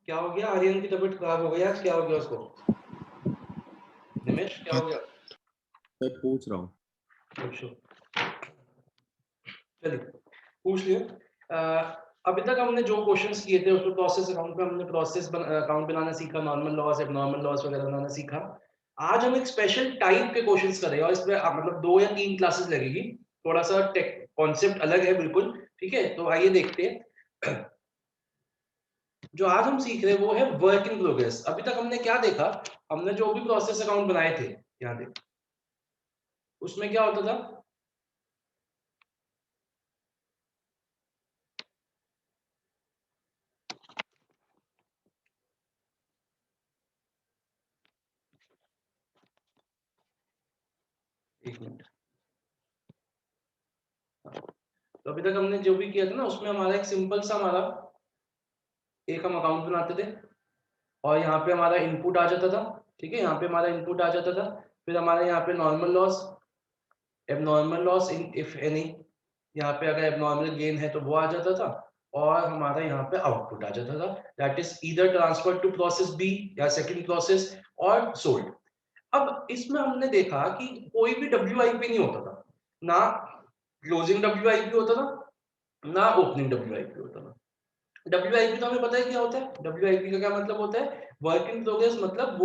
क्या हो गया? आर्यन की तबीयत खराब हो गई आज, क्या हो गया उसको? निमेश क्या हो गया? मैं पूछ रहा हूँ। पूछो, चलिए पूछ लियो। अभी तक हमने जो क्वेश्चंस किए थे उसमें प्रोसेस अकाउंट में हमने अकाउंट बनाना सीखा, नॉर्मल लॉस, एबनॉर्मल लॉस वगैरह बनाना सीखा। आज हम एक स्पेशल टाइप के क्वेश्चंस करेंगे और इसमें मतलब 2 या 3 क्लासेस लगेगी। थोड़ा सा टेक कॉन्सेप्ट अलग है बिल्कुल, ठीक है? तो आइए देखते हैं। जो आज हम सीख रहे हैं वो है वर्क इन प्रोग्रेस। अभी तक हमने क्या देखा? हमने जो भी प्रोसेस अकाउंट बनाए थे, यहाँ देख, उसमें क्या होता था? एक मिनट। तो अभी तक हमने जो भी किया था ना, उसमें हमारा एक सिंपल सा हमारा एक हम अकाउंट बनाते थे और यहाँ पे हमारा इनपुट आ जाता था, ठीक है? यहाँ पे हमारा इनपुट आ जाता था, फिर हमारा यहाँ पे normal loss, abnormal loss in if any, यहाँ पे अगर एबनॉर्मल गेन है तो वो आ जाता था, और हमारा यहाँ पे आउटपुट आ जाता था, that is either transfer to process B या सेकंड प्रोसेस और सोल्ड। अब इसमें हमने देखा कि कोई भी WIP नहीं होता था, ना क्लोजिंग WIP होता था, ना ओपनिंग WIP होता था। WIP तो हमें पता है क्या होता है? WIP का क्या मतलब होता है? वर्क इन प्रोग्रेस, मतलब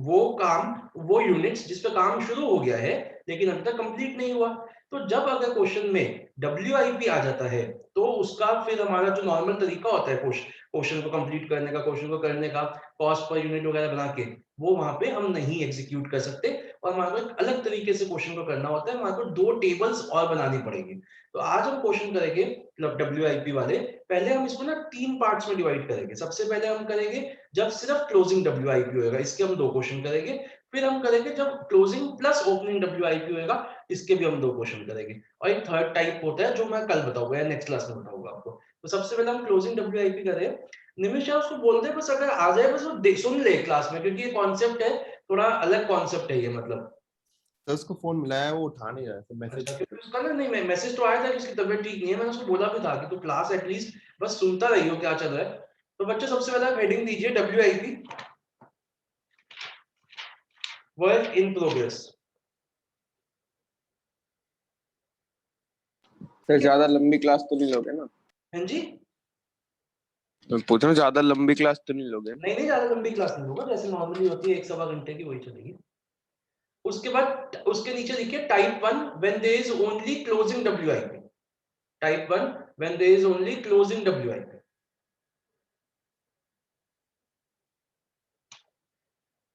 वो काम, वो यूनिट्स जिस पे काम शुरू हो गया है लेकिन अभी तक कंप्लीट नहीं हुआ। तो जब अगर क्वेश्चन में WIP आ जाता है तो उसका फिर हमारा जो नॉर्मल तरीका होता है क्वेश्चन को कंप्लीट करने का, क्वेश्चन को करने का, कॉस्ट पर यूनिट वगैरह बना के, वो वहां पे हम नहीं एग्जीक्यूट कर सकते और हमारे को एक अलग तरीके से क्वेश्चन को करना होता है। हमारे को 2 टेबल्स और बनानी पड़ेगी। तो आज हम क्वेश्चन करेंगे मतलब WIP वाले। पहले हम इसको ना 3 पार्ट्स में डिवाइड करेंगे। सबसे पहले हम करेंगे जब सिर्फ क्लोजिंग WIP होएगा, इसके हम 2 क्वेश्चन करेंगे। फिर हम करेंगे जब क्लोजिंग प्लस ओपनिंग WIP होएगा, इसके भी हम 2 क्वेश्चन करेंगे। और एक थर्ड टाइप होता है जो मैं कल बताऊंगा या नेक्स्ट क्लास में बताऊंगा आपको। तो सबसे पहले हम क्लोजिंग WIP कर रहे हैं। निमिष यार उसको बोल दे बस, अगर आ जाए बस वो सुन ले क्लास में, क्योंकि ये कॉन्सेप्ट है, थोड़ा अलग कॉन्सेप्ट है ये, मतलब। तो उसको फोन मिलाया है, वो उठा नहीं रहा है, तो मैसेज। अच्छा, क्योंकि उसका ना, नहीं, मैसेज तो आया था कि उसकी तबीयत ठीक नहीं है। मैंने उसको बोला भी था कि तू क्लास एटलीस्ट बस सुनता रहियो क्या चल रहा है। तो बच्चों सबसे पहले आप हेडिंग दीजिए WIP, work in progress. Sir ज्यादा लंबी क्लास तो नहीं लोगे ना? हाँ जी। तो पूछ रहा हूँ, ज्यादा लंबी क्लास तो नहीं लोगे? नहीं नहीं, ज्यादा लंबी क्लास नहीं होगा, जैसे नॉर्मली होती है 1 सवा घंटे की, वही चलेगी। उसके बाद उसके नीचे लिखिए type 1 when there is only closing WIP। Type 1 when there is only closing WIP।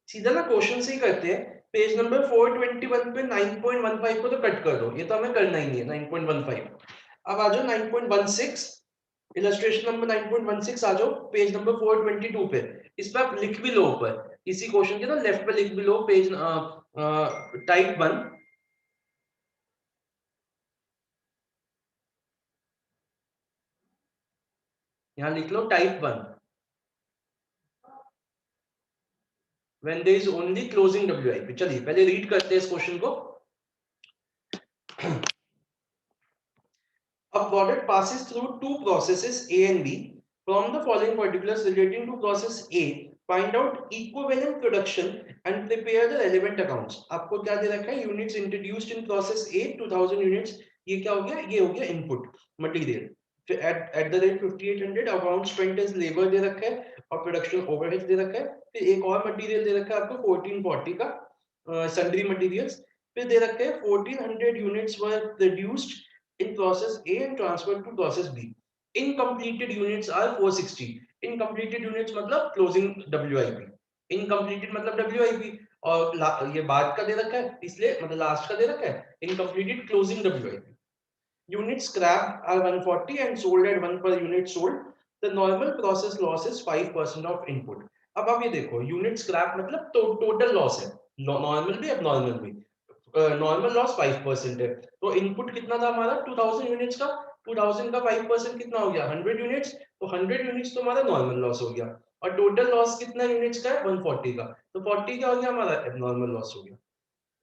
सीधा ना क्वेश्चन से ही करते हैं। पेज नंबर 421 पे 9.15 को तो कट कर दो, ये तो हमें करना ही नहीं है 9.15। अब आ जाओ 9.16, इलस्ट्रेशन नंबर 9.16 आ जाओ पेज नंबर 422 पे। इस पे आप लिख भी लो ऊपर इसी क्वेश्चन के ना लेफ्ट पे लिख भी लो पेज टाइप 1। यहाँ लिख लो type 1 when there is only closing WIP। चलिए पहले रीड करते हैं इस क्वेश्चन को। A product passes through 2 processes A and B. From the following particulars relating to process A, find out equivalent production and prepare the relevant accounts. आपको क्या दे रखा है? Units introduced in process A 2000 units। ये क्या हो गया? ये हो गया इनपुट मटेरियल। फिर at the rate 5800 amount spent as labour दे रखा है और प्रोडक्शन ओवरहेड दे रखा है। फिर एक और मटेरियल दे रखा है आपको 1440 का, सन्ड्री मटेरियल्स। फिर दे रखा है 1400 units were produced in process A and transferred to process B. Incompleted units are 460. Incompleted units मतलब closing WIP. Incompleted मतलब WIP, और ये बाद का दे रखा है इसलिए मतलब लास्ट का दे रखा है incompleted closing WIP. Units scrapped are 140 and sold at 1 per unit sold. The normal process loss is 5% of input. अब आप ये देखो, यूनिट स्क्रैप मतलब टोटल लॉस है, नॉर्मल भी एबनॉर्मल भी। नॉर्मल लॉस 5% है, तो इनपुट कितना था हमारा 2000 यूनिट्स का। 2000 का 5% कितना हो गया 100 यूनिट्स। तो 100 यूनिट्स तो हमारा नॉर्मल लॉस हो गया, और टोटल लॉस कितना यूनिट्स का है 140 का, तो 40 क्या हो गया हमारा एबनॉर्मल लॉस हो गया।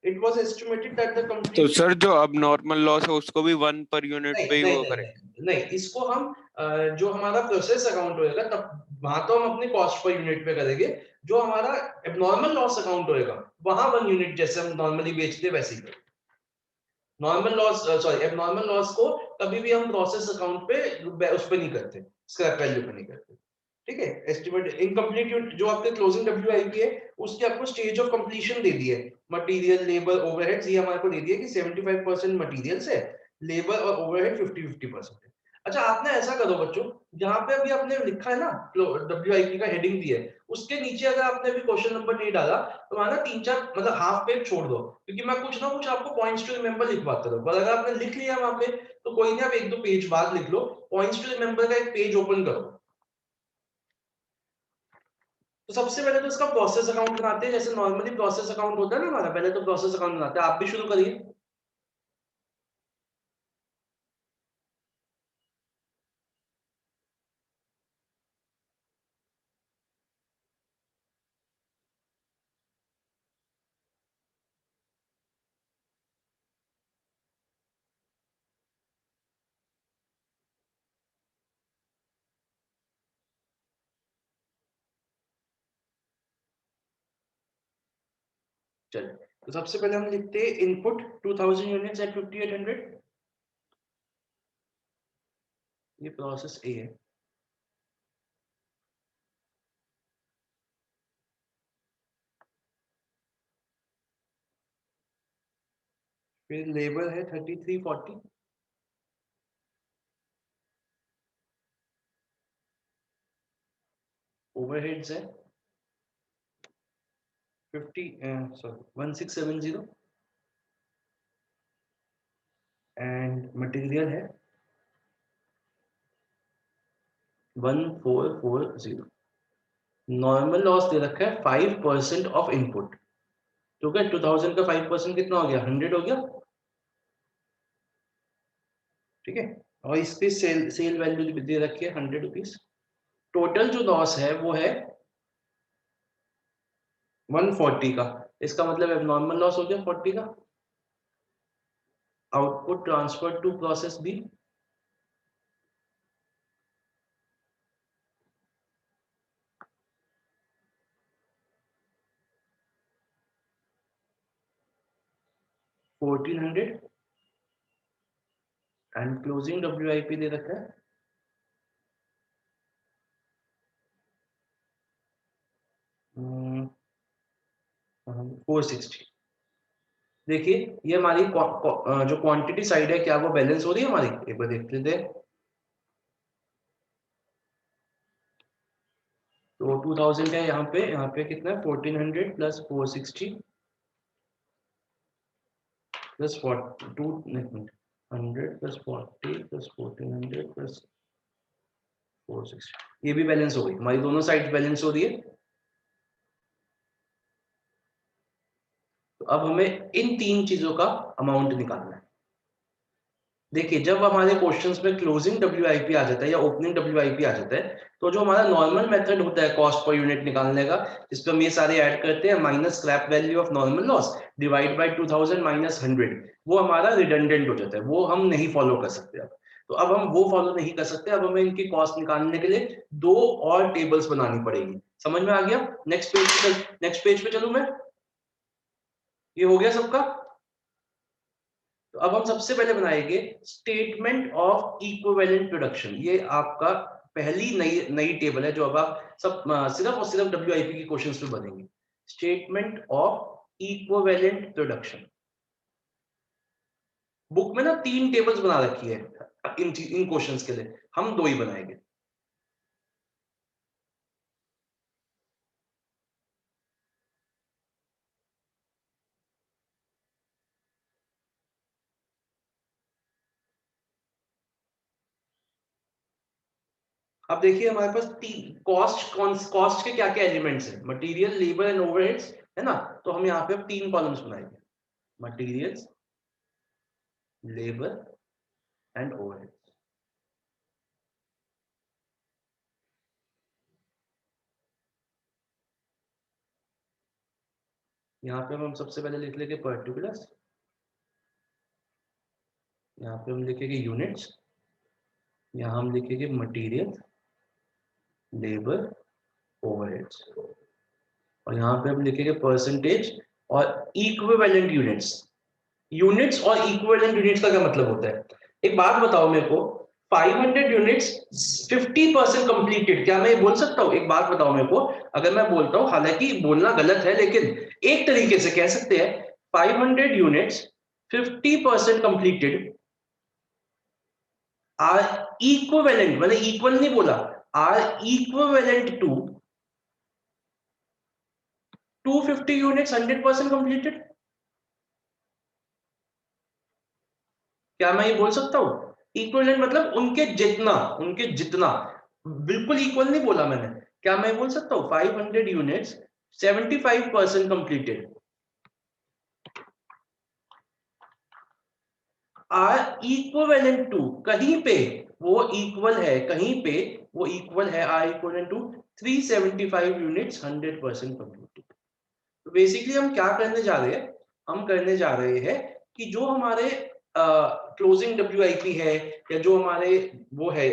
It was estimated that the तो कंप्लीट, सर जो अब नॉर्मल लॉस है उसको भी 1 पर यूनिट नहीं पे ही नहीं वो नहीं करेंगे? नहीं नहीं, इसको हम जो हमारा प्रोसेस अकाउंट होएगा तब वहां तो हम अपनी कॉस्ट पर यूनिट पे करेंगे, जो हमारा एबनॉर्मल लॉस अकाउंट होएगा वहां 1 यूनिट जैसे हम नॉर्मली बेचते हैं वैसे ही। Normal loss sorry abnormal loss को कभी भी हम प्रोसेस अकाउंट पे उस पे नहीं करते, स्क्रैप वैल्यू पे नहीं करते। ठीक है, एस्टिमेट इनकम्प्लीट जो आपके क्लोजिंग डब्ल्यूआईपी है उसके आपको स्टेज ऑफ कंप्लीशन दे दी है, मटेरियल लेबर ओवरहेड्स ये हमारे को दे दिया कि 75% मटेरियल्स है, लेबर और ओवरहेड 50-50% है। अच्छा आपने ऐसा करो बच्चों, जहां पे अभी आपने लिखा है ना डब्ल्यूआईपी का हेडिंग दिया है उसके नीचे अगर आपने अभी क्वेश्चन नंबर नहीं डाला तो वहां ना 3-4 मतलब हाफ पेज छोड़ दो, क्योंकि मैं कुछ ना कुछ आपको पॉइंट्स टू रिमेंबर लिखवाता रहूं, पर अगर आपने लिख लिया वहां पे तो कोई नहीं, आप 1-2 पेज बाद लिख लो, पॉइंट्स टू रिमेंबर का एक पेज ओपन करो। तो सबसे पहले तो इसका प्रोसेस अकाउंट बनाते हैं, जैसे नॉर्मली प्रोसेस अकाउंट होता है ना हमारा, पहले तो प्रोसेस अकाउंट बनाते हैं, आप भी शुरू करिए। चलिए, तो सबसे पहले हम लिखते हैं इनपुट 2000 यूनिट्स एट 5800, ये प्रोसेस ए है। फिर लेबर है 3340, ओवरहेड्स है 1670 एंड मटेरियल है 1440। नॉर्मल लॉस दे रखा है 5% ऑफ इनपुट, तो क्या 2000 का 5% कितना हो गया, 100 हो गया। ठीक है, और इसकी सेल वैल्यू दे रखी है 100 रुपीज। टोटल जो लॉस है वो है 140 का, इसका मतलब नॉर्मल लॉस हो गया 40 का। Output transfer to process B, $1400 and closing WIP दे रखा है 460। देखिए ये हमारी जो क्वांटिटी साइड है क्या वो बैलेंस हो रही है हमारी, एक बार देख लेते हैं। तो 2000 है यहाँ पे कितना है, 1400 plus 460 plus 42, 100 plus 40 plus 1400 plus 460, ये भी बैलेंस हो गई, हमारी दोनों साइड बैलेंस हो रही है। तो अब हमें इन तीन चीजों का अमाउंट निकालना है। देखिए जब हमारे क्वेश्चंस में क्लोजिंग डब्ल्यूआईपी आ जाता है या ओपनिंग डब्ल्यूआईपी आ जाता है, तो जो हमारा नॉर्मल मेथड होता है कॉस्ट पर यूनिट निकालने का, जिसपे हम ये सारे ऐड करते हैं minus scrap value of normal loss divide by 2000 minus 100, वो हमारा रिडंडेंट हो जाता है, वो हम नहीं फॉलो कर सकते अब। तो अब हम वो फॉलो नहीं कर सकते, अब हमें इनकी कॉस्ट निकालने के लिए दो और टेबल्स बनानी पड़ेगी। समझ में आ गया? नेक्स्ट पेज पे चलूं मैं, ये हो गया सबका। तो अब हम सबसे पहले बनाएंगे स्टेटमेंट ऑफ इक्विवेलेंट प्रोडक्शन, ये आपका पहली नई नई टेबल है जो अब आप सब सिर्फ और सिर्फ डब्ल्यूआईपी के क्वेश्चंस पे बनेंगे। Statement of equivalent production, book में ना 3 टेबल्स बना रखी है इन क्वेश्चंस के लिए, हम 2 ही बनाएंगे। अब देखिए हमारे पास कॉस्ट के क्या क्या एलिमेंट्स हैं, मटेरियल लेबर एंड ओवरहेड्स, है ना। तो हम यहाँ पे अब 3 कॉलम्स बनाएंगे, मटेरियल्स लेबर एंड ओवरहेड्स। यहाँ पे हम सबसे पहले लिख लेंगे पर्टिकुलर्स, यहाँ पे हम लिखेंगे यूनिट्स, यहाँ हम लिखेंगे मटेरियल, लेबर, ओवरहेड्स, और यहाँ पे हम लिखेंगे परसेंटेज और इक्विवेलेंट यूनिट्स। यूनिट्स और इक्विवेलेंट यूनिट्स का क्या मतलब होता है? एक बात बताओ मेरे को, 500 यूनिट्स 50% कंप्लीटेड, क्या मैं ये बोल सकता हूँ? एक बात बताओ मेरे को, अगर मैं बोलता हूँ, हालांकि बोलना गलत है लेकिन एक तरीके से कह सकते हैं 500 यूनिट्स 50% कंप्लीटेड आर इक्विवेलेंट, मैंने इक्वल नहीं बोला, are equivalent to 250 units 100% completed. क्या मैं ये बोल सकता हूँ? इक्विवेलेंट मतलब उनके जितना, उनके जितना, बिल्कुल इक्वल नहीं बोला मैंने। क्या मैं बोल सकता हूँ 500 units 75% completed are equivalent to, कहीं पे वो इक्वल है, कहीं पे वो इक्वल है, are equivalent to 375 units 100% completed. तो बेसिकली हम क्या करने जा रहे हैं? हम करने जा रहे हैं कि जो हमारे क्लोजिंग WIP है, या जो हमारे वो है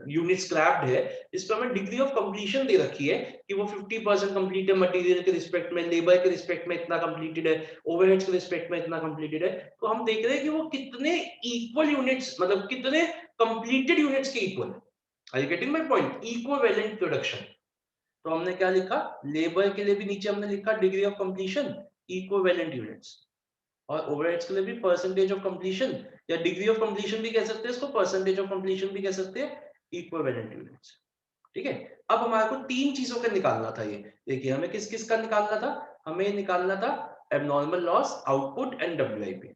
यूनिट स्क्रैप्ड है, इस पर हमें डिग्री ऑफ कंप्लीशन दे रखी है कि वो 50% कंप्लीट है, मटेरियल के रिस्पेक्ट में, लेबर के रिस्पेक्ट में इतना कंप्लीटेड है, ओवरहेड्स के रिस्पेक्ट में इतना कंप्लीटेड है। तो हम देख रहे हैं कि वो कितने इक्वल यूनिट्स, मतलब कितने कंप्लीटेड यूनिट्स के equal. Are you getting my point? Equivalent production. तो हमने क्या लिखा? लेबर के लिए भी नीचे हमने लिखा degree of completion equivalent units, और ओवरहेड्स के लिए भी परसेंटेज ऑफ कंप्लीशन, या डिग्री ऑफ कंप्लीशन भी कह सकते हैं इसको, परसेंटेज ऑफ कंप्लीशन भी कह सकते हैं, इक्विवेलेंट यूनिट्स। ठीक है, अब हमारे को तीन चीजों का निकालना था। ये देखिए, हमें किस किस का निकालना था? हमें निकालना था abnormal loss, output and WIP।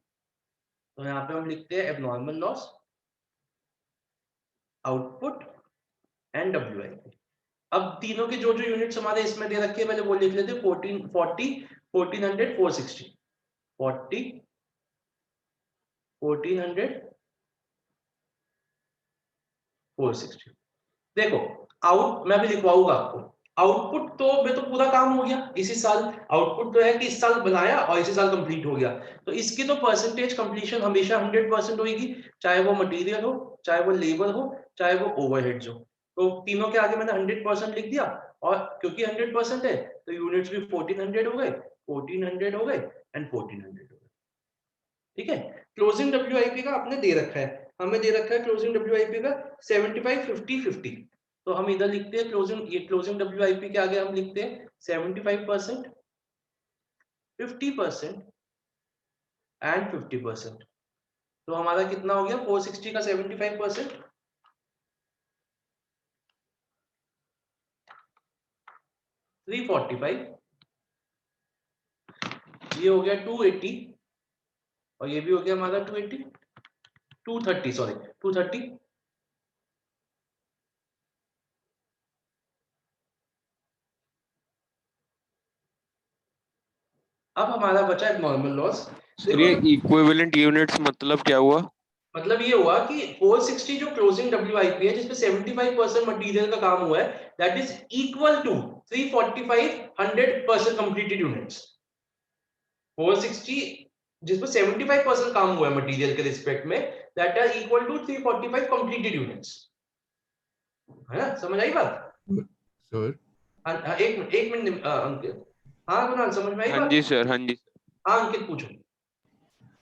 तो यहाँ पे हम लिखते हैं abnormal loss, output and WIP। अब तीनों के जो जो यूनिट्स हमारे इसमें दे रखे हैं, पहले वो लिख लेते हैं, 14, 40, 1400, 460, 40, 1400, 460। देखो, आउट मैं भी लिखवाऊंगा आपको। आउटपुट तो में तो पूरा काम हो गया इसी साल, आउटपुट तो है कि इस साल बनाया और इसी साल कंप्लीट हो गया, तो इसकी तो परसेंटेज कंप्लीशन हमेशा 100% होगी, चाहे वो मटेरियल हो, चाहे वो लेबर हो, चाहे वो ओवरहेड्स हो। तो तीनों के आगे मैंने 100% लिख दिया, और क्योंकि 100% है तो यूनिट्स भी 1400 हो गए, 1400 हो गए एंड 1400 हो गए। ठीक है, क्लोजिंग WIP का आपने दे रखा है, हमें दे रखा है क्लोजिंग WIP का 75, 50, 50। तो हम इधर लिखते हैं क्लोजिंग, ये क्लोजिंग WIP के आगे हम लिखते हैं 75%, 50% एंड 50%। तो हमारा कितना हो गया? 460 का 75%, 345, ये हो गया 280, और ये भी हो गया हमारा 280, 230, सॉरी 230। अब हमारा बचा है नॉर्मल लॉस। सर ये देखो, इक्विवेलेंट यूनिट्स मतलब क्या हुआ? मतलब ये हुआ कि 460 जो क्लोजिंग WIP है, जिसमें 75% मटेरियल का काम हुआ है, that is equal to 345 100% completed units. 460 जिसमें 75% काम हुआ है मटेरियल के रिस्पेक्ट में, that are equal to 345 completed units. है ना, समझ आई बात? सर एक मिनट अंकित। हाँ कुणाल, समझ में आई हाँ बात? जी सर, हाँ जी। हाँ अंकित पूछो।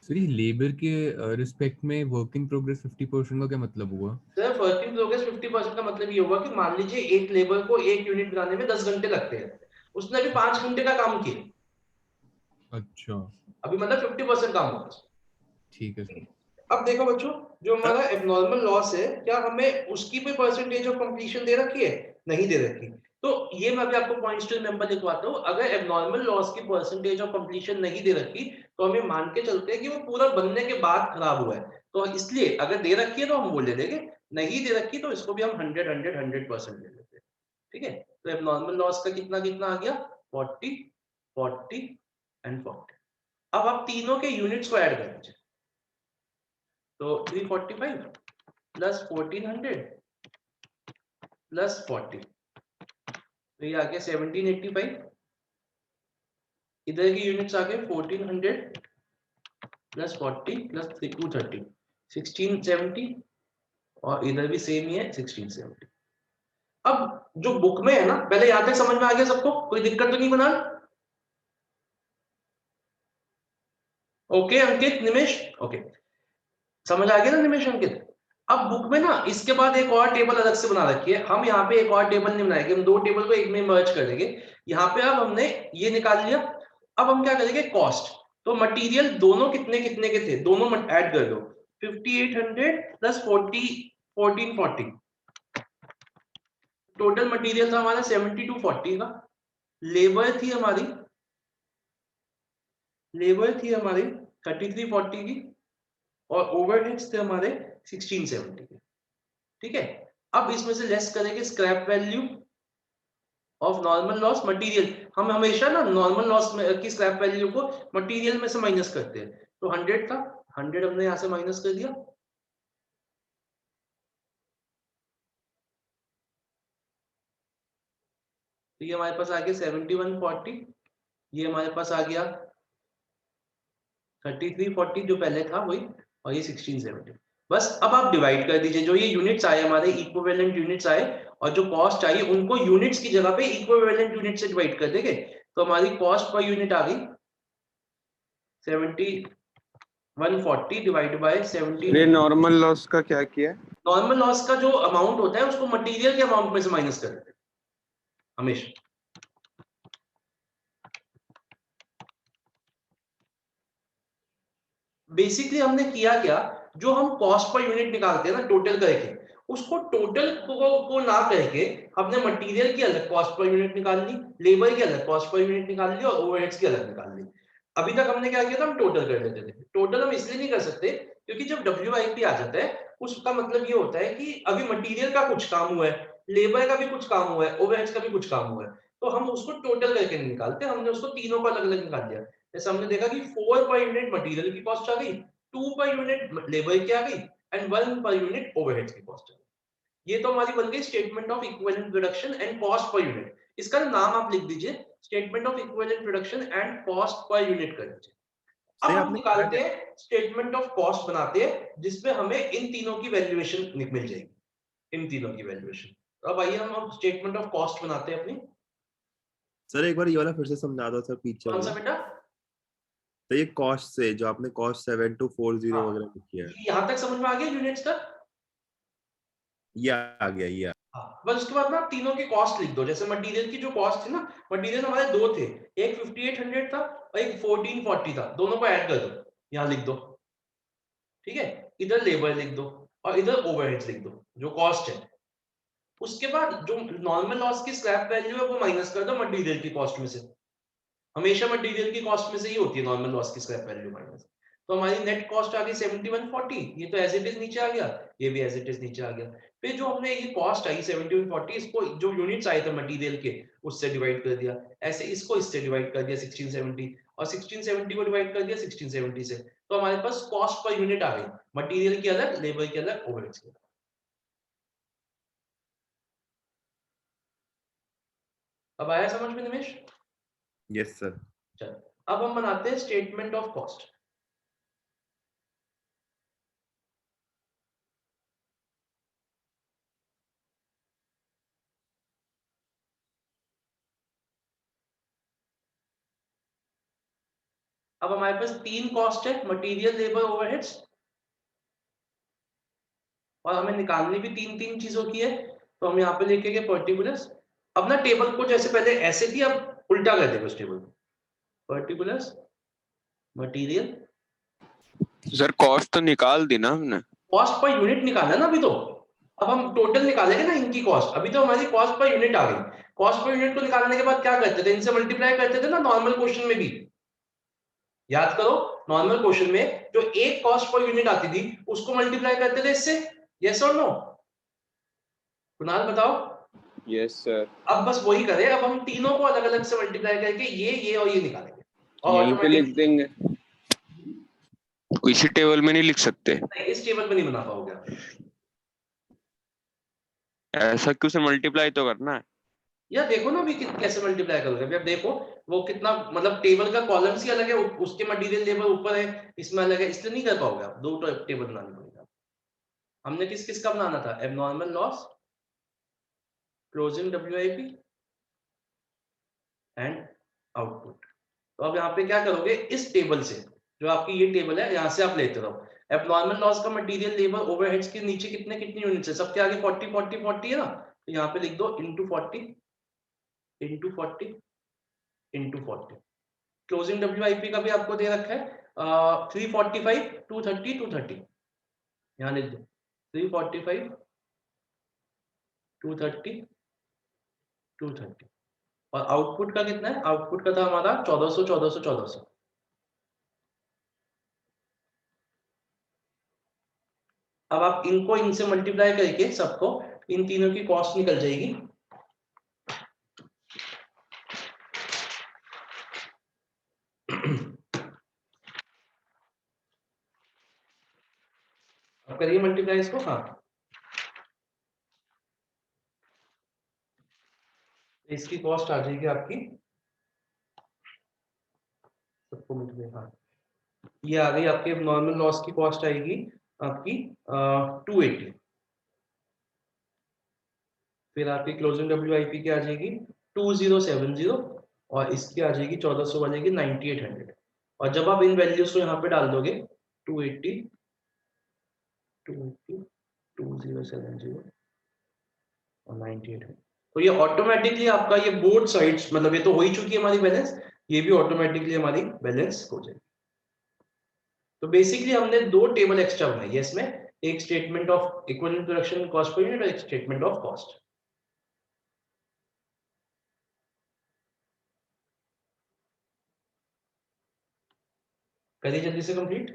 सर ये लेबर के रिस्पेक्ट में वर्क इन प्रोग्रेस 50% का क्या मतलब हुआ? सर वर्क इन प्रोग्रेस 50% का मतलब ये हुआ कि मान लीजिए एक लेबर को एक यूनिट बनाने में 10 घंटे लगते हैं, उसने अभी 5 घंटे का काम किया, अच्छा, अभी मतलब 50% काम हुआ। ठीक है सर। अब देखो बच्चों, जो हमारा एबनॉर्मल लॉस है, क्या हमें उसकी भी परसेंटेज ऑफ कंप्लीशन दे रखी है? नहीं दे रखी। तो ये मैं भी आपको पॉइंट्स टू रिमेंबर लिखवाता हूँ। अगर एबनॉर्मल लॉस की परसेंटेज ऑफ कंप्लीशन नहीं दे रखी, तो हमें मान के चलते हैं कि वो पूरा बनने के बाद खराब हुआ है। तो इसलिए अगर दे रखी है तो हम वो ले लेंगे, नहीं दे रखी तो इसको भी हम 100% ले लेते हैं। ठीक है, तो एबनॉर्मल लॉस का कितना कितना आ गया? 40, 40 एंड 40। अब आप तीनों के यूनिट्स को ऐड कर दीजिए। तो 345 प्लस 1400 प्लस 40, तो ये आ गया 1785। इधर की यूनिट्स आ गए 1400 प्लस 40 प्लस 230, 1670 और इधर भी सेम ही है 1670। अब जो बुक में है ना, पहले यहां तक समझ में आ गया सबको, कोई दिक्कत तो नहीं बना? ओके अंकित, निमेश, ओके, समझ आ गया ना निमेश, अंकित? अब बुक में ना इसके बाद एक और टेबल अलग से बना रखी है, हम यहाँ पे एक और टेबल नहीं बनाएंगे, हम दो टेबल को एक में मर्ज कर देंगे। यहाँ पे अब हमने ये निकाल लिया, अब हम क्या करेंगे, कॉस्ट। तो मटेरियल दोनों कितने कितने के थे, दोनों ऐड कर दो, 5800 प्लस 1440, टोटल मटेरियल था हमारा 7240 का। लेबर थी हमारी 3340 की, और ओवरहेड्स थे हमारे 1670 के। ठीक है, अब इसमें से लेस करेंगे scrap value of normal loss material. हम हमेशा ना नॉर्मल लॉस की स्क्रैप वैल्यू को मटेरियल में से माइनस करते हैं। तो 100 था, 100 हमने यहां से माइनस कर दिया, तो ये हमारे पास आ गया 7140, ये हमारे पास आ गया 3340 जो पहले था वही, और ये 1670। बस अब आप डिवाइड कर दीजिए, जो ये यूनिट्स आए हमारे इक्विवेलेंट यूनिट्स आए, और जो कॉस्ट आई उनको यूनिट्स की जगह पे इक्विवेलेंट यूनिट से डिवाइड कर देंगे, तो हमारी कॉस्ट पर यूनिट आ गई 7140 डिवाइड बाय 70। ये नॉर्मल लॉस का क्या किया? नॉर्मल लॉस का जो अमाउंट होता है उसको मटेरियल के अमाउंट में से माइनस कर देते हैं हमेशा। बेसिकली हमने किया क्या, जो हम कॉस्ट पर यूनिट निकालते हैं ना टोटल करके, उसको टोटल को ना करके हमने मटेरियल की अलग कॉस्ट पर यूनिट निकाल ली, लेबर की अलग कॉस्ट पर यूनिट निकाल ली, और ओवरहेड्स की अलग निकाल ली। अभी तक हमने क्या किया था, हम टोटल कर लेते थे। टोटल हम इसलिए नहीं कर सकते क्योंकि जब WIP आ जाता है उसका मतलब ये होता है कि अभी मटेरियल का कुछ काम हुआ है, लेबर का भी कुछ काम हुआ है, ओवरहेड्स का भी कुछ काम हुआ है, तो हम उसको टोटल करके नहीं निकालते, हमने उसको तीनों को अलग अलग निकाल दिया। जैसे हमने देखा कि 4 पर यूनिट मटेरियल की कॉस्ट आ गई, 2 पर यूनिट लेबर की आ गई, एंड 1 पर यूनिट ओवरहेड्स की कॉस्ट आ गई। ये तो हमारी बन गई statement of equivalent production and cost per unit. इसका नाम आप लिख दीजिए, statement of equivalent production and cost per unit कर दीजिए। अब सही हम आपने निकालते हैं स्टेटमेंट ऑफ कॉस्ट, बनाते हैं जिसमें हमें इन तीनों की वैल्यूएशन मिल जाएगी, इन तीनों की वैल्यूएशन। तो अब आइए हम स्टेटमेंट ऑफ कॉस्ट बनाते हैं अपनी। सर एक बार ये वाला फिर से समझा दो सर, पीछे कौन सा वाला। बेटा? तो ये कॉस्ट से जो आपने कॉस्ट 7240 हाँ, वगैरह लिखी है, यहां तक समझ में आ गया यूनिट्स तक? ये आ गया, ये हाँ, बस उसके बाद ना तीनों की कॉस्ट लिख दो। जैसे मटेरियल की जो कॉस्ट थी ना, मटेरियल हमारे दो थे, एक 5800 था और एक 1440 था, दोनों को ऐड कर दो, यहाँ लिख दो। ठीक है, इधर लेबर लिख दो और इधर ओवरहेड्स लिख दो जो कॉस्ट है। उसके बाद जो नॉर्मल लॉस की स्क्रैप वैल्यू है वो माइनस कर दो मटेरियल की कॉस्ट में से। हमेशा मटेरियल की कॉस्ट में से ही होती है नॉर्मल लॉस की स्क्रैप वैल्यू माइनस। तो हमारी नेट कॉस्ट आ गई 7140, ये तो एज इट इज नीचे आ गया, ये भी एज इट इज नीचे आ गया। फिर जो हमने ये कॉस्ट आई 7140, इसको जो यूनिट्स आए थे मटेरियल के उससे डिवाइड कर दिया, ऐसे इसको इससे डिवाइड कर दिया 1670, और 1670 को डिवाइड कर दिया 1670 से, तो हमारे पास कॉस्ट पर यूनिट आ गई, मटेरियल की अलग, लेबर की अलग, ओवरहेड्स की अलग। अब आया समझ में निमेश? Yes sir. चलो, अब हम बनाते हैं स्टेटमेंट ऑफ कॉस्ट। अब हमारे पास तीन कॉस्ट है, मटेरियल, लेबर, ओवरहेड्स, और हमें निकालनी भी तीन तीन चीजों की है। तो हम यहाँ पे लिखे गए पर्टिकुलर्स। अब ना टेबल को जैसे पहले ऐसे थी, अब उल्टा कर देंगे उस टेबल को, पर्टिकुलर्स, मटेरियल। सर कॉस्ट तो निकाल दी ना हमने। कॉस्ट पर यूनिट निकाला ना अभी तो, अब हम टोटल निकालेंगे ना इनकी कॉस्ट। अभी तो हमारी कॉस्ट पर यूनिट आ गई, कॉस्ट पर यूनिट को निकालने के बाद क्या करते थे, इनसे मल्टीप्लाई करते थे ना नॉर्मल क्वेश्चन में भी। याद करो, नॉर्मल क्वेश्चन में जो एक कॉस्ट पर यूनिट आती थी उसको मल्टीप्लाई करते थे इससे। यस और नो? कुणाल बताओ। Yes sir. अब बस वही करें, अब हम तीनों को अलग अलग से मल्टीप्लाई करके ये और ये निकालेंगे, और यहीं पे लिख ऑटोमेटिक देंगे, इसी टेबल में नहीं लिख सकते? इस टेबल में नहीं बना पाओगे आप। ऐसा क्यों? से मल्टीप्लाई तो करना है। यार देखो ना अभी कैसे मल्टीप्लाई करोगे, अभी आप देखो वो कितना, मतलब टेबल का कॉलम्स ही अलग है, उसके मटेरियल लेवल ऊपर है, इसमें अलग है, इसलिए नहीं कर पाओगे आप, दो टेबल बनानी पड़ेगा। हमने किस किस का बनाना था, abnormal loss, closing WIP and output. तो अब यहाँ पे क्या करोगे, इस टेबल से, जो आपकी ये टेबल है, यहाँ से आप लेते रहो। एबनॉर्मल लॉस का मटेरियल लेबर ओवरहेड्स के नीचे कितने कितनी यूनिट्स है, सबके आगे 40 40 40 है ना, तो यहाँ पे लिख दो into 40 into 40 into 40। Closing WIP का भी आपको दे रखा है 345 230 230, यहाँ लिख दो 345 230 230। और आउटपुट का कितना है, आउटपुट का था हमारा 1400 1400 1400। अब आप इनको इनसे मल्टीप्लाई करके सबको, इन तीनों की कॉस्ट निकल जाएगी। अब करिए मल्टीप्लाई इसको। हाँ, इसकी कॉस्ट आ जाएगी आपकी, सबको मल्टीप्लाई, हाँ, ये आ गई आपके नॉर्मल लॉस की कॉस्ट आएगी आपकी 280। फिर आपकी क्लोजिंग WIP की आ जाएगी 2070, और इसकी आ जाएगी 1400 वाले की 9800। और जब आप इन वैल्यूज को यहाँ पे डाल दोगे 280 280 2070 और 9800, तो ये ऑटोमेटिकली आपका ये बोथ साइड्स, मतलब ये तो हो ही चुकी है हमारी बैलेंस, ये भी ऑटोमेटिकली हमारी बैलेंस हो जाएगी। तो बेसिकली हमने दो टेबल एक्स्ट्रा बनाई है इसमें, एक statement of equivalent production cost per unit और एक स्टेटमेंट ऑफ कॉस्ट। करिए जल्दी से कंप्लीट।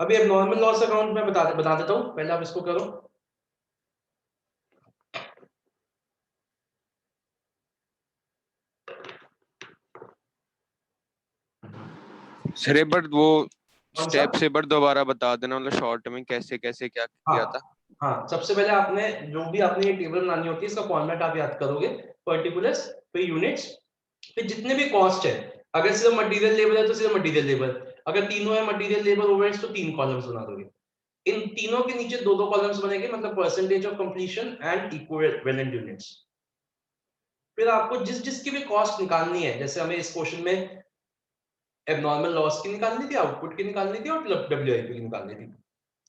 अभी अब नॉर्मल लॉस अकाउंट में बता देता हूं, पहले आप इसको करो। सर एक बार वो कौन सा? स्टेप से एक बार दोबारा बता देना, मतलब शॉर्ट में कैसे कैसे क्या किया था। हाँ हाँ, सबसे पहले आपने जो भी आपने ये टेबल बनानी होती है, इसका फॉर्मेट आप याद करोगे, पर्टिकुलर्स, फिर यूनिट्स, फिर जितने भी कॉस्ट है, अगर सिर्फ मटेरियल लेबर है तो सिर्फ मटेरियल लेबर, अगर तीनों है मटेरियल लेबर ओवरहेड्स तो 3 कॉलम्स बना दोगे। इन तीनों के नीचे 2 कॉलम्स बनेंगे, मतलब percentage of completion and equivalent units. फिर आपको जिस जिसकी भी कॉस्ट निकालनी है, जैसे हमें इस क्वेश्चन में एबनॉर्मल लॉस की निकालनी थी, आउटपुट की निकालनी थी और WIP की निकालनी थी।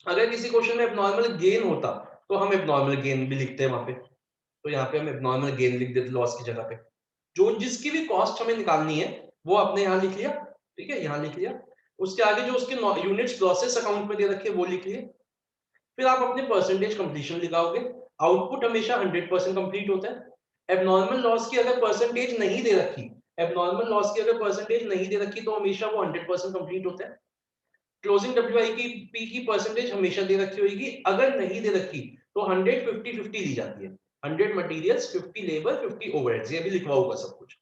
अगर किसी क्वेश्चन में एबनॉर्मल गेन होता तो हम एबनॉर्मल गेन भी लिखते हैं वहां पे, तो यहाँ पे हम एबनॉर्मल गेन लिख देते लॉस की जगह पे। जो जिसकी भी कॉस्ट हमें निकालनी है वो आपने यहाँ लिख लिया, ठीक है, यहाँ लिख लिया। उसके आगे जो उसके यूनिट्स लॉसेस अकाउंट में दे रखे वो लिख लिए। फिर आप अपने परसेंटेज कंप्लीशन लिखाओगे। आउटपुट हमेशा 100% कंप्लीट होता है। एबनॉर्मल लॉस की अगर परसेंटेज नहीं दे रखी, एबनॉर्मल लॉस की अगर परसेंटेज नहीं दे रखी तो हमेशा वो 100% कंप्लीट होता है। क्लोजिंग WIP की परसेंटेज हमेशा दे रखी होगी, अगर नहीं दे रखी तो 100 50 50 दी जाती है, 100 मटेरियल्स 50 लेबर 50 ओवरहेड्स, ये भी लिखवा होगा सब कुछ।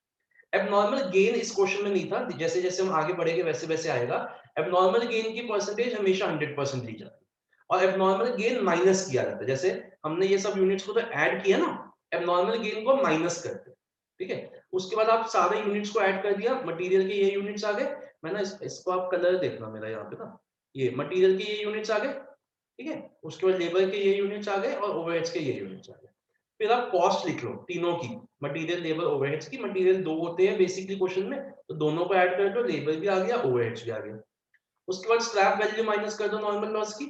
एबनॉर्मल गेन इस क्वेश्चन में नहीं था, जैसे जैसे हम आगे बढ़ेंगे वैसे वैसे आएगा। एबनॉर्मल गेन की परसेंटेज हमेशा 100% ली जाती है, और एबनॉर्मल गेन माइनस किया जाता है। जैसे हमने ये सब यूनिट्स को तो ऐड किया ना, एबनॉर्मल गेन को माइनस करते हैं, ठीक है। उसके बाद आप सारे यूनिट्स को ऐड कर दिया, मटेरियल के ये यूनिट्स आ गए। मैं ना इसको आप कलर देखना मेरा यहाँ पे ना, ये मटेरियल के ये यूनिट्स आ गए, ठीक है। उसके बाद लेबर के ये यूनिट्स आ गए और ओवरहेड्स के ये यूनिट्स आ गए। फिर आप कॉस्ट लिख लो तीनों की, मटेरियल लेबर ओवरहेड्स की। मटेरियल 2 होते हैं बेसिकली क्वेश्चन में, तो दोनों को ऐड कर दो, लेबर भी आ गया ओवरहेड्स भी आ गया। उसके बाद स्क्रैप वैल्यू माइनस कर दो नॉर्मल लॉस की,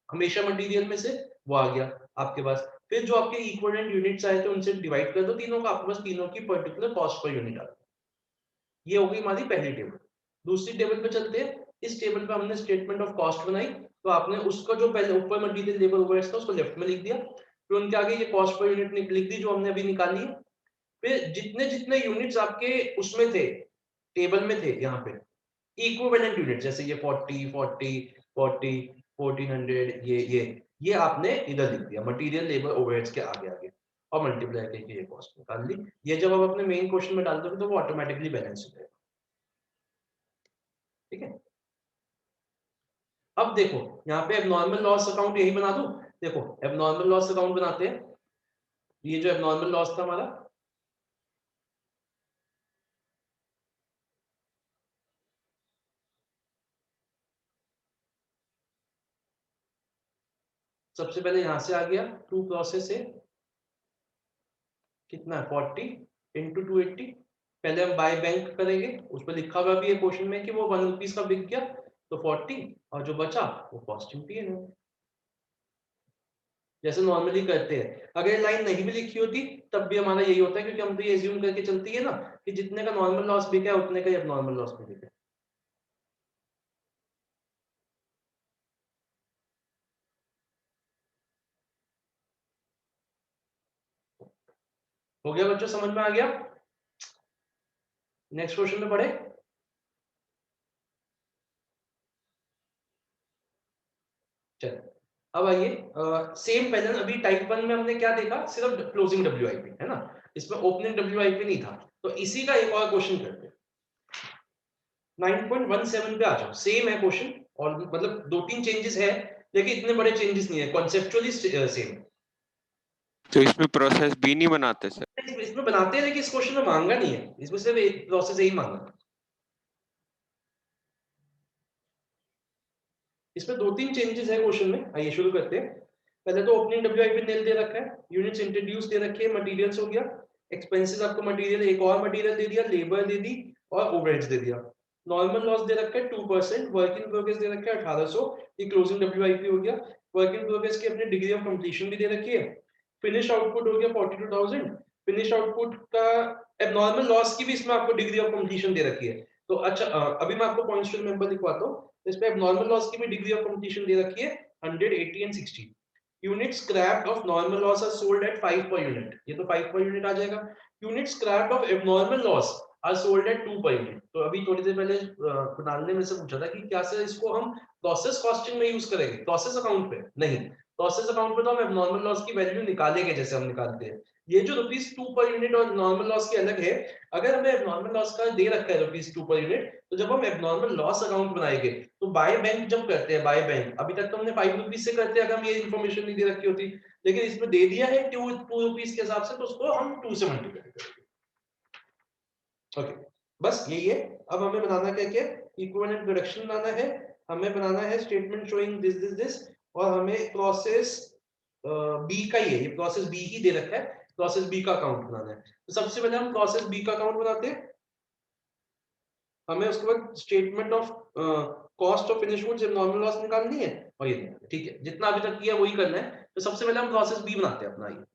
हमेशा मटेरियल में से, वो आ गया आपके पास। फिर जो आपके इक्विवेलेंट यूनिट्स आए थे उनसे डिवाइड कर दो तीनों का, आपके पास तीनों की पर्टिकुलर कॉस्ट पर यूनिट आ गई। ये हो गई हमारी पहली टेबल। दूसरी टेबल पे चलते हैं। इस टेबल पे हमने स्टेटमेंट ऑफ कॉस्ट बनाई, तो आपने उसका जो पहले ऊपर मटेरियल लेबर ओवरहेड्स था उसको लेफ्ट में लिख दिया, फिर उनके आगे ये कॉस्ट पर यूनिट लिख दी जो हमने अभी निकाली है। फिर जितने जितने यूनिट्स आपके उसमें थे, टेबल में थे, यहाँ पे इक्विवेलेंट यूनिट, जैसे ये 40 40 40 1400, ये आपने इधर लिख दिया मटेरियल लेबर ओवरहेड्स के आगे आगे, और मल्टीप्लाई करके ये कॉस्ट निकाल ली। ये जब आप अपने मेन क्वेश्चन में डाल दोगे तो वो ऑटोमेटिकली बैलेंस हो जाएगा, ठीक है। अब देखो यहाँ पे एबनॉर्मल लॉस अकाउंट यही बना दूं। देखो एबनॉर्मल लॉस अकाउंट बनाते हैं, ये जो एबनॉर्मल लॉस था हमारा, सबसे पहले यहाँ से आ गया टू प्रोसेस से कितना है 40 इंटू 280। पहले हम बाय बैंक करेंगे, उस पर लिखा हुआ भी है क्वेश्चन में कि वो 1 रुपीज का बिक गया तो 40 और जो बचा वो कॉस्टिंग पी है, जैसे नॉर्मली करते हैं। अगर ये लाइन नहीं भी लिखी होती तब भी हमारा यही होता है, क्योंकि हम तो ये एज्यूम करके चलती है ना कि जितने का नॉर्मल लॉस बिका है उतने का ही अब नॉर्मल लॉस भी बिका है। हो गया बच्चों, समझ में आ गया? नेक्स्ट क्वेश्चन में पढ़े। चल अब आइए, सेम पैटर्न अभी टाइप 1 में हमने क्या देखा, सिर्फ क्लोजिंग WIP है ना, इसमें ओपनिंग WIP नहीं था। तो इसी का एक और क्वेश्चन करते हैं। 9.17 पे आ जाओ, सेम है क्वेश्चन और मतलब 2-3 चेंजेस है लेकिन इतने बड़े चेंजेस नहीं है, कॉन्सेप्चुअली सेम। तो इसमें प्रोसेस बी नहीं बनाते सर? इसमें बनाते हैं लेकिन इस क्वेश्चन में मांगा नहीं है, इसमें सिर्फ एक प्रोसेस ही मांगा। इसमें 2-3 चेंजेस है क्वेश्चन में, आइए शुरू करते हैं। पहले तो ओपनिंग WIP नील दे रखा है, यूनिट्स इंट्रोड्यूस दे रखे हैं, मटेरियल्स हो गया, एक्सपेंसेस आपको मटेरियल एक और मटेरियल दे दिया, लेबर दे दी और ओवरहेड्स दे दिया। नॉर्मल लॉस दे रखा है 2%, वर्क इन प्रोग्रेस दे रखा है 1800, ये क्लोजिंग WIP हो गया। वर्क इन प्रोग्रेस की अपनी डिग्री ऑफ कंप्लीशन भी दे रखी है। फिनिश आउटपुट हो गया 42000। फिनिश आउटपुट का एबनॉर्मल लॉस की भी इसमें आपको डिग्री ऑफ कंप्लीशन दे रखी है। तो अच्छा, अभी मैं आपको पॉइंट्स टू रिमेंबर लिखवाता हूँ। इस पे नॉर्मल लॉस की भी डिग्री ऑफ कंप्लीशन दे रखी है 100, 80 and 60। Unit scrapped of normal loss are sold at 5 per unit, ये तो 5 पर यूनिट आ जाएगा। Unit scrapped of abnormal loss are sold at 2 per unit. तो अभी थोड़ी देर पहले कुणाल ने मेरे से पूछा था कि क्या सर इसको हम प्रोसेस कॉस्टिंग में यूज करेंगे, प्रोसेस अकाउंट पे नहीं। प्रोसेस अकाउंट पे तो हम एबनॉर्मल लॉस की वैल्यू निकालेंगे जैसे हम निकालते हैं। ये जो ₹2 पर यूनिट और नॉर्मल लॉस की अलग है। अगर हमें एबनॉर्मल लॉस का दे रखा है ₹2 पर यूनिट, तो जब हम एबनॉर्मल लॉस अकाउंट बनाएंगे तो बाय बैंक जब करते हैं, बाय बैंक अभी तक तो हमने 5 रुपीज से करते हैं अगर हम ये इन्फॉर्मेशन नहीं दे रखी होती, लेकिन इसमें दे दिया है 2 रुपीज के हिसाब से, तो उसको हम 2 से मल्टीप्लाई करेंगे। ओके, बस यही है। अब हमें बनाना क्या क्या, इक्विवेलेंट प्रोडक्शन बनाना है, हमें बनाना है स्टेटमेंट शोइंग दिस और हमें प्रोसेस बी का ही है, ये प्रोसेस बी ही दे रखा है, प्रोसेस बी का अकाउंट बनाना है। तो सबसे पहले हम प्रोसेस बी का अकाउंट बनाते हैं। हमें उसके बाद statement of cost of finish goods normal loss निकालनी है और ये निकालना है। ठीक है, जितना अभी तक किया वही करना है। तो सबसे पहले हम प्रोसेस बी बनाते हैं अपना ये।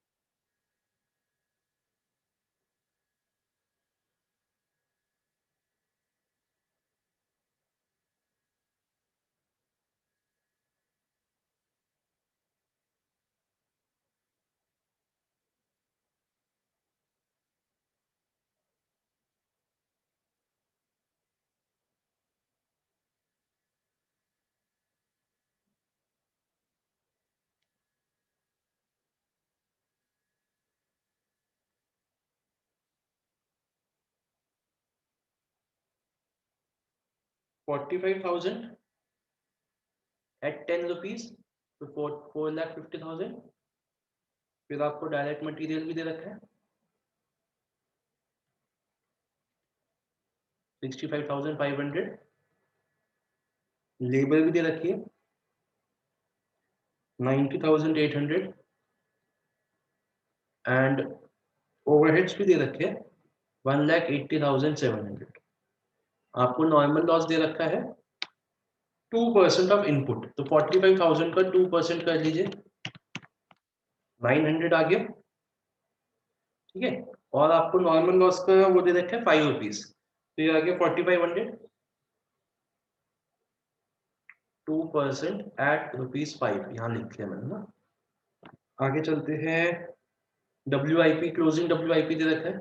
₹45,000 एट 10 रुपीज, तो 4,50,000। फिर आपको डायरेक्ट मटेरियल भी दे रखा है 65,500, लेबर भी दे रखी है 90,800 एंड ओवरहेड्स भी दे रखे हैं 1,80,700। आपको नॉर्मल लॉस दे रखा है 2% ऑफ इनपुट, तो 45,000 का 2% कर लीजिए 900 आ गया। ठीक है, और आपको नॉर्मल लॉस का वो दे रखा है 5 रुपीज, तो ये आ गया 4,500। 2% एट ₹5 यहाँ लिख लिया मैंने ना। आगे चलते हैं, WIP क्लोजिंग WIP दे रखा है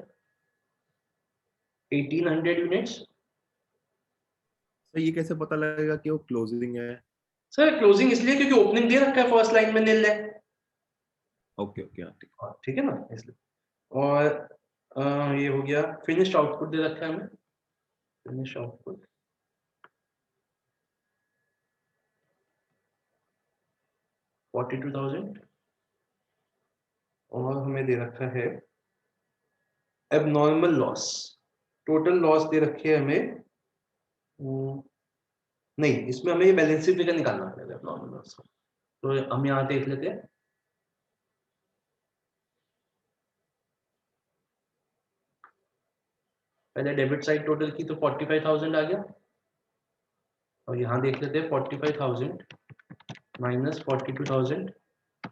1800 यूनिट्स। तो ये कैसे पता लगेगा कि वो क्लोजिंग है? सर क्लोजिंग इसलिए क्योंकि ओपनिंग दे रखा है फर्स्ट लाइन में नील है। ओके ओके, ठीक। ठीक है ना, इसलिए। और ये हो गया, फिनिश्ड आउटपुट दे रखा है हमें, फिनिश आउटपुट 42,000 और हमें दे रखा है एबनॉर्मल लॉस, टोटल लॉस दे रखी है हमें नहीं, इसमें हमें ये बैलेंस शीट फिगर निकालना पड़ेगा एबनॉर्मल लॉस का। तो हम यहाँ देख लेते हैं। पहले डेबिट साइड टोटल की तो 45,000 आ गया, और यहाँ देख लेते हैं 45,000 माइनस 42,000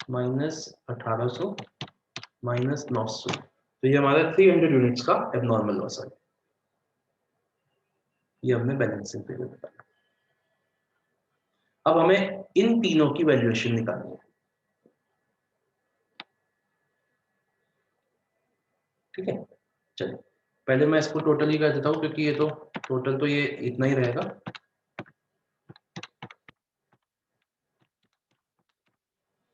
माइनस 1800 माइनस 900, तो ये हमारा 300 यूनिट्स का एबनॉर्मल लॉस है। ये हमने बैलेंसिंग पीरियड बताया। अब हमें इन तीनों की वैल्यूएशन निकालनी है। ठीक है, चलिए पहले मैं इसको टोटल ही कर देता हूँ, क्योंकि ये तो टोटल तो ये इतना ही रहेगा।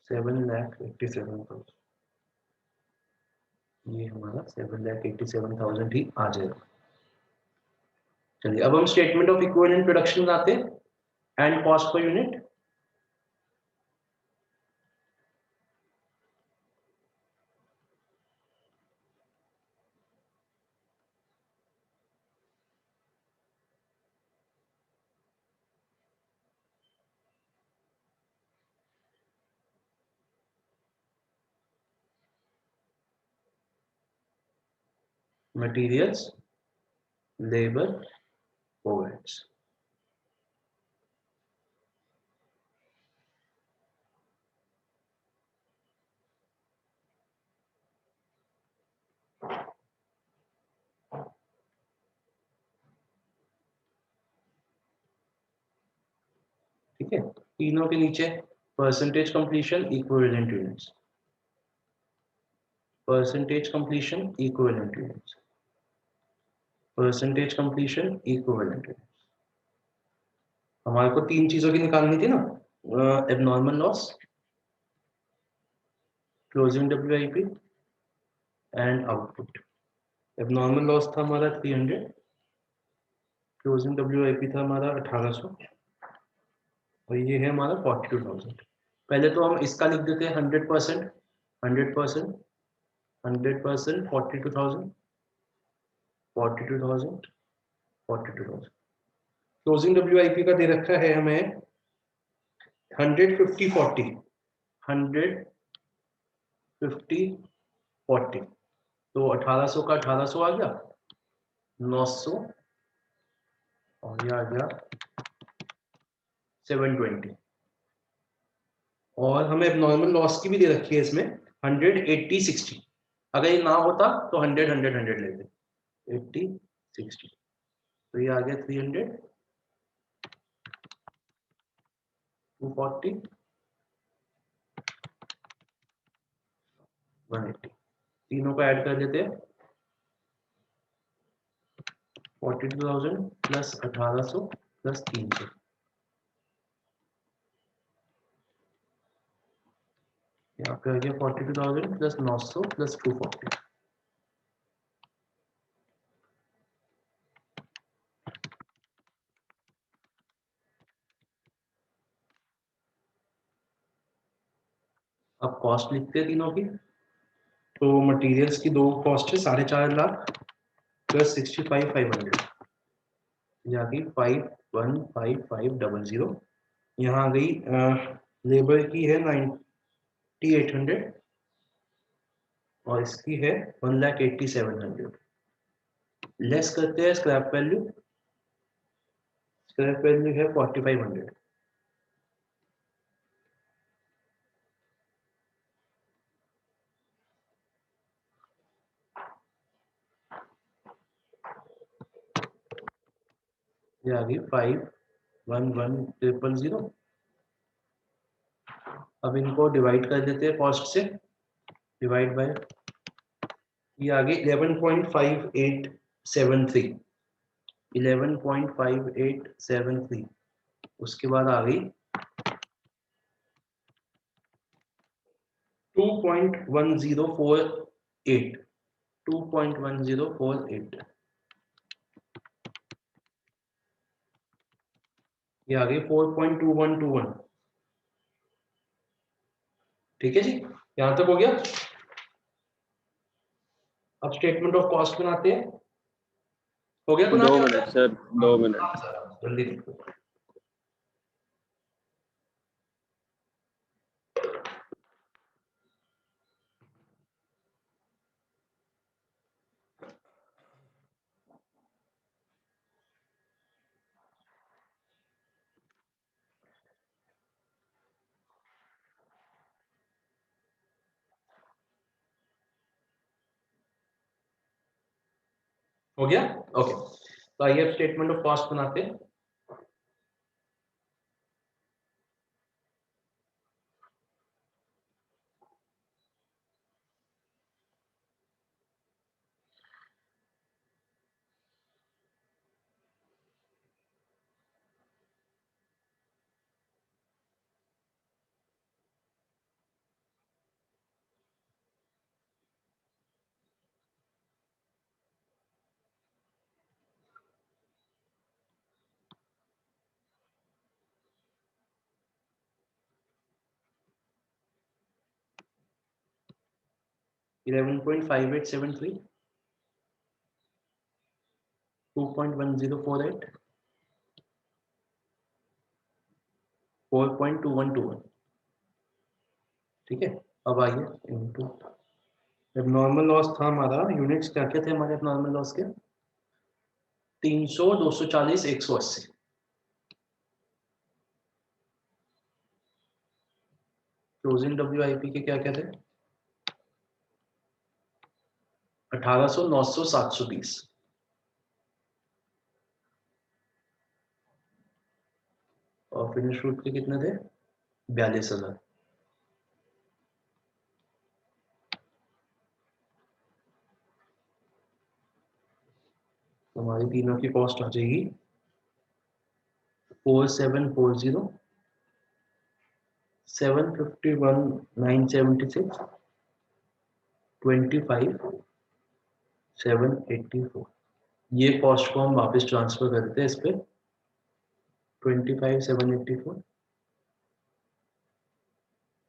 $7,87,000, ये हमारा 7,87,000 ही आ जाएगा। चलिए अब हम स्टेटमेंट ऑफ इक्विवेलेंट प्रोडक्शन बनाते हैं and cost per unit. Materials, labour, overheads. ठीक है, तीनों के नीचे percentage completion, equivalent units, percentage completion, equivalent units, percentage completion, equivalent units. हमारे को तीन चीजों की निकालनी थी ना, abnormal loss, closing WIP and output. Abnormal loss था हमारा 300, क्लोजिंग WIP था हमारा 1800, और ये है हमारा 42,000। पहले तो हम इसका लिख देते हैं 100%, 100%, 100%, 42,000, 42,000, 42,000। क्लोजिंग WIP का दे रखा है हमें 100, 50, 40, 100, 50, 40, तो 1800 का 1800 आ गया, 900, और ये आ गया 720। और हमें नॉर्मल लॉस की भी दे रखी है इसमें 100, 80, 60। अगर ये ना होता तो 100, 100, 100 लेते, 80, 60, तो ये आ गया 300, 240, 180। तीनों को ऐड कर देते हैं, 42,000 प्लस 1800 प्लस 300, यहाँ पे आ गया 42,000 प्लस 900 प्लस 240। अब कॉस्ट लिखते हैं तीनों की। तो मटेरियल्स की दो कॉस्ट है 4.5 लाख प्लस 65,500, यहाँ की 515500। यहाँ आ गई लेबर की है 9800, और इसकी है 1,87,000। लेस करते हैं स्क्रैप वैल्यू, स्क्रैप वैल्यू है 4500। ये आ गई 511000। अब इनको डिवाइड कर देते हैं कॉस्ट से, डिवाइड बाय, ये आ गई 11.5873, 11.5873। उसके बाद आ गई 2.1048, 2.1048, ये आ गई 4.2121। ठीक है जी, यहां तक हो गया। अब स्टेटमेंट ऑफ कॉस्ट बनाते हैं। हो गया तो 2 मिनट सर, 2 मिनट। जल्दी लिखो। हो गया? ओके, तो आइए अब स्टेटमेंट ऑफ कॉस्ट बनाते हैं। $11.5873, 2.1048, 4.2121। ठीक है, अब आइए इनटू एबनॉर्मल लॉस था हमारा, यूनिट्स क्या क्या थे हमारे एबनॉर्मल लॉस के? 300, 240, 180। क्लोजिंग WIP के क्या क्या थे? 1800, 900, 720। और फिनिश रूट के कितने थे? 42,000। हमारी तीनों की कॉस्ट आ जाएगी 4740, 751,976, 25,784। ये कॉस्ट को हम वापस ट्रांसफर कर देते हैं इस पे 25,784,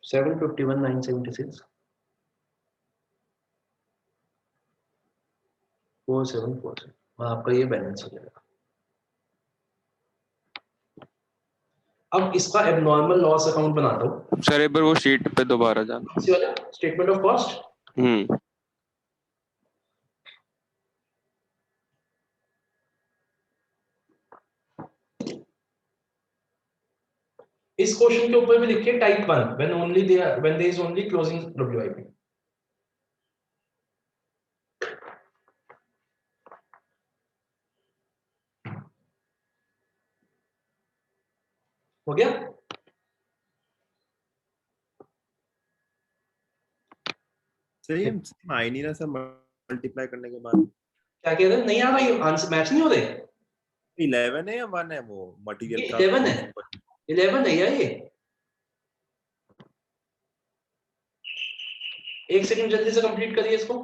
751,976, 4747 और आपका ये बैलेंस हो जाएगा। अब इसका एबनॉर्मल लॉस अकाउंट बनाता हूँ। सर एक बार वो शीट पे दोबारा जाना। इसी वाला स्टेटमेंट ऑफ कॉस्ट। इस क्वेश्चन के ऊपर भी लिखिए type 1 when there is only closing WIP। हो गया? सही है, आई नहीं ना सर मल्टीप्लाई करने के बाद। क्या कह रहे हैं? नहीं आ रहा, ये आंसर मैच नहीं हो रहे। 11 है या 1 है वो मटेरियल ये का? 11 है, 11 है यार ये। एक सेकंड जल्दी से कंप्लीट करिए इसको।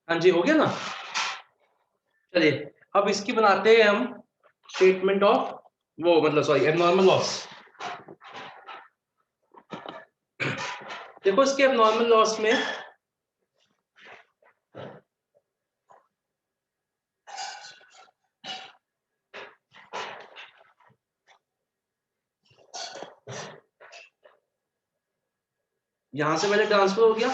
हाँ जी, हो गया ना? चलिए अब इसकी बनाते हैं हम स्टेटमेंट ऑफ वो मतलब सॉरी एबनॉर्मल लॉस। देखो इसके एबनॉर्मल लॉस में यहां से पहले ट्रांसफर हो गया,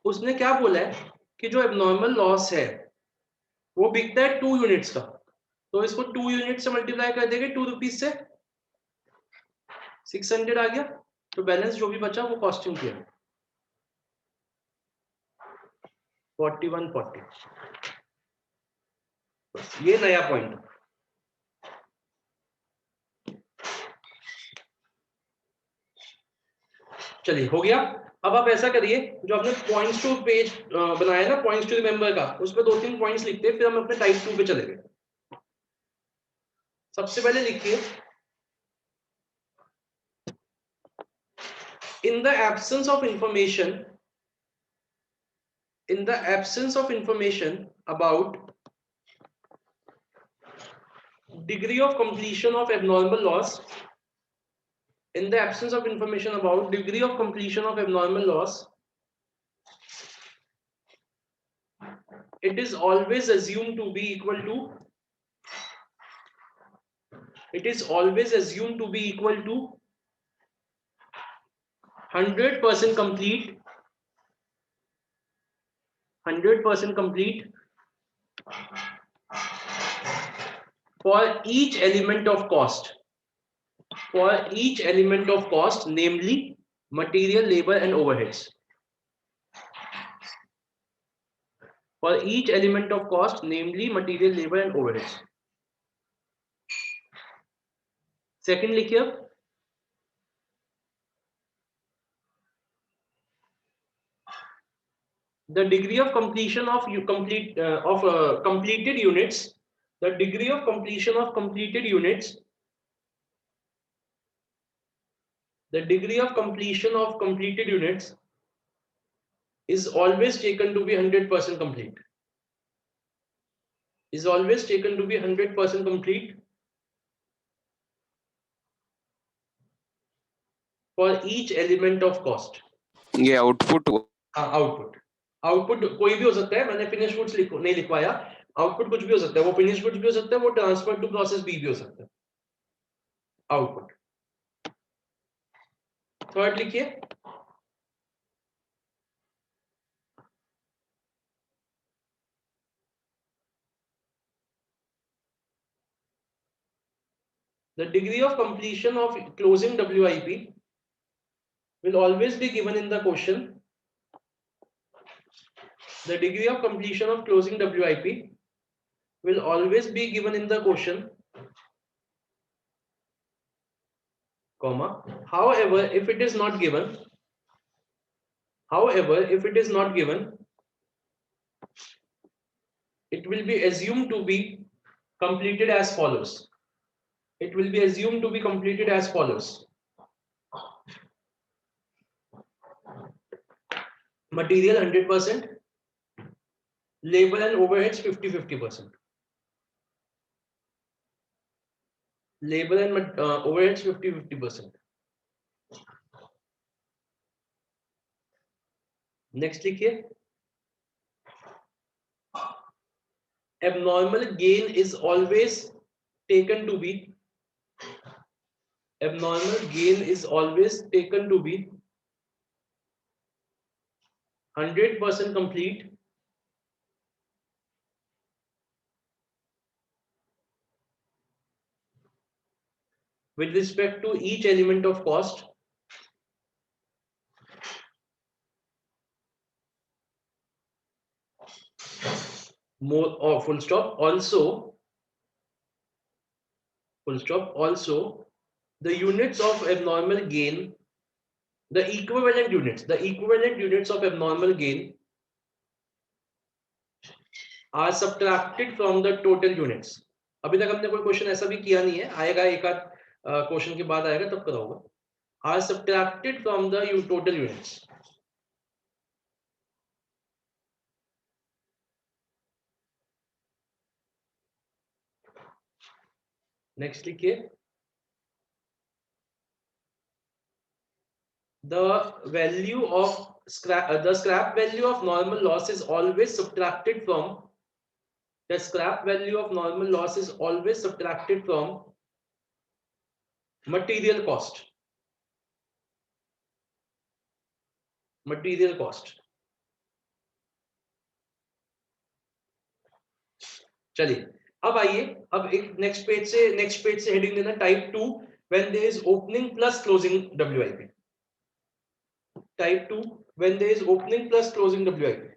उसने क्या बोला है कि जो एबनॉर्मल लॉस है वो बिकता है 2 यूनिट्स का, तो इसको 2 यूनिट से मल्टीप्लाई कर देंगे 2 रुपीज से, 600 आ गया। तो बैलेंस जो भी बचा वो कॉस्टिंग किया 4140। ये नया पॉइंट। चलिए हो गया। अब आप ऐसा करिए, जो आपने पॉइंट्स टू पेज बनाया ना, पॉइंट्स टू रिमेंबर का, उस पर 2-3 पॉइंट्स लिखते हैं, फिर हम अपने टाइप 2 पे चलेंगे। सबसे पहले लिखिए, in the absence of information about degree of completion of abnormal loss, in the absence of information about degree of completion of abnormal loss, it is always assumed to be equal to 100% complete, 100% complete for each element of cost, namely material, labor and overheads. For each element of cost, namely material, labor and overheads. Second लिखिए, the degree of completion of completed units, the degree of completion of completed units, the degree of completion of completed units is always taken to be 100% complete. Is always taken to be 100% complete for each element of cost. ये output हाँ, output कोई भी हो सकता है, मैंने finish goods नहीं लिखवाया, आउटपुट कुछ भी हो सकता है, वो फिनिश गुड्स भी हो सकता है, वो ट्रांसफर टू प्रोसेस बी भी हो सकता है, आउटपुट। थर्ड लिखिए, the degree of completion of closing WIP will always be given in the question. The degree of completion of closing WIP will always be given in the question, comma. However, if it is not given, it will be assumed to be completed as follows. It will be assumed to be completed as follows. Material 100%, labor and overheads 50-50%. Labor and overheads 50-50%. Next लिखिए, abnormal gain is always taken to be 100% complete with respect to each element of cost more, or full stop, also the units of abnormal gain, the equivalent units of abnormal gain are subtracted from the total units. अभी तक हमने कोई question ऐसा भी किया नहीं है, आएगा एक आध क्वेश्चन के बाद आएगा तब करा होगा. Are subtracted from the total units. Next लिखिए, the value of scrap, the scrap value of normal loss is always subtracted from material cost. चलिए अब आइए, अब एक नेक्स्ट पेज से हेडिंग देना type 2 when there is opening plus closing WIP. Type 2 when there is opening plus closing WIP.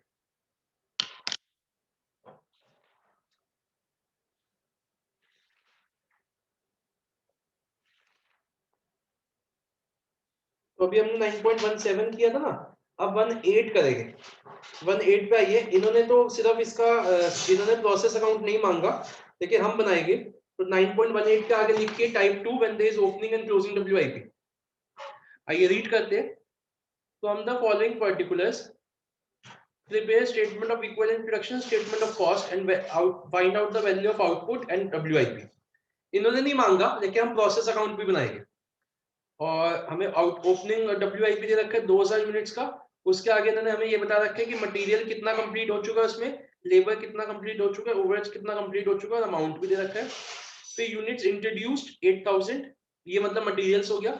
तो अभी हमने 9.17 किया था ना, अब 18 करेंगे। 18 पे आइए। इन्होंने तो सिर्फ इसका इन्होंने प्रोसेस अकाउंट नहीं मांगा, लेकिन हम बनाएंगे। तो 9.18 के आगे लिख के type 2 when there is opening and closing WIP। आइए रीड करते हैं। From the following particulars prepare statement of equivalent production, statement of cost and find out the value of output and WIP। इन्होंने नहीं मांगा, लेकिन हम प्रोसेस अकाउंट भी बनाएंगे। और हमें ओपनिंग WIP दे रखा है 2000 यूनिट्स का। उसके आगे इन्होंने हमें ये बता रखा है कि मटेरियल कितना कंप्लीट हो चुका है, उसमें लेबर कितना कंप्लीट हो चुका है, ओवरहेड्स कितना कंप्लीट हो चुका है, और अमाउंट भी दे रखा है। फिर यूनिट्स इंट्रोड्यूस्ड 8000, ये मतलब मटेरियल्स हो गया।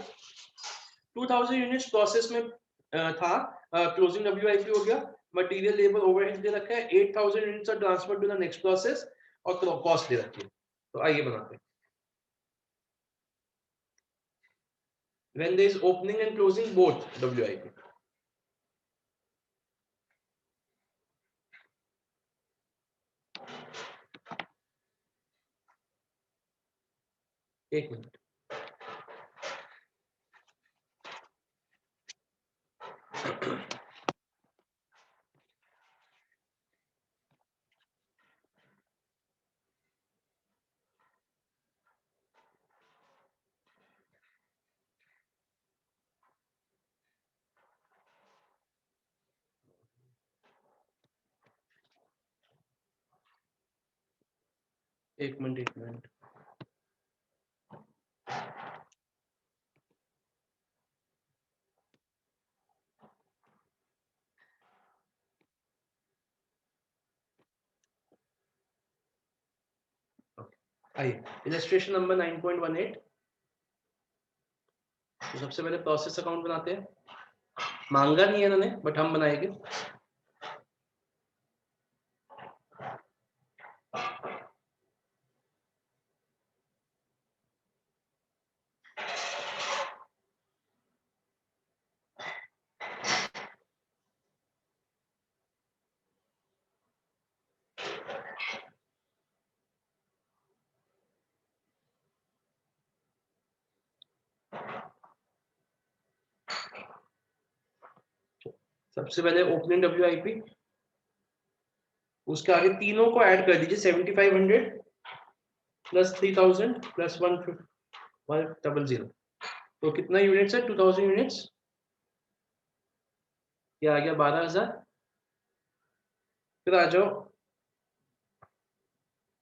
2000 यूनिट्स प्रोसेस में था, क्लोजिंग WIP हो गया। मटेरियल लेबर ओवरहेड दे रखा है। 8000 units are transferred to the next process, और कॉस्ट दे रखी है। तो आइए बनाते हैं। When there is opening and closing both WIP। एक मिनट। एक मिनट, एक मिनट। आइए इलस्ट्रेशन नंबर 9.18। तो सबसे पहले प्रोसेस अकाउंट बनाते हैं। मांगा नहीं है इन्होंने, बट हम बनाएंगे। सबसे पहले ओपनिंग WIP, उसके आगे तीनों को ऐड कर दीजिए। 7500 प्लस 3000 प्लस 100। तो कितना यूनिट्स है? 2000 यूनिट्स। ये आ गया 12000। फिर आ जाओ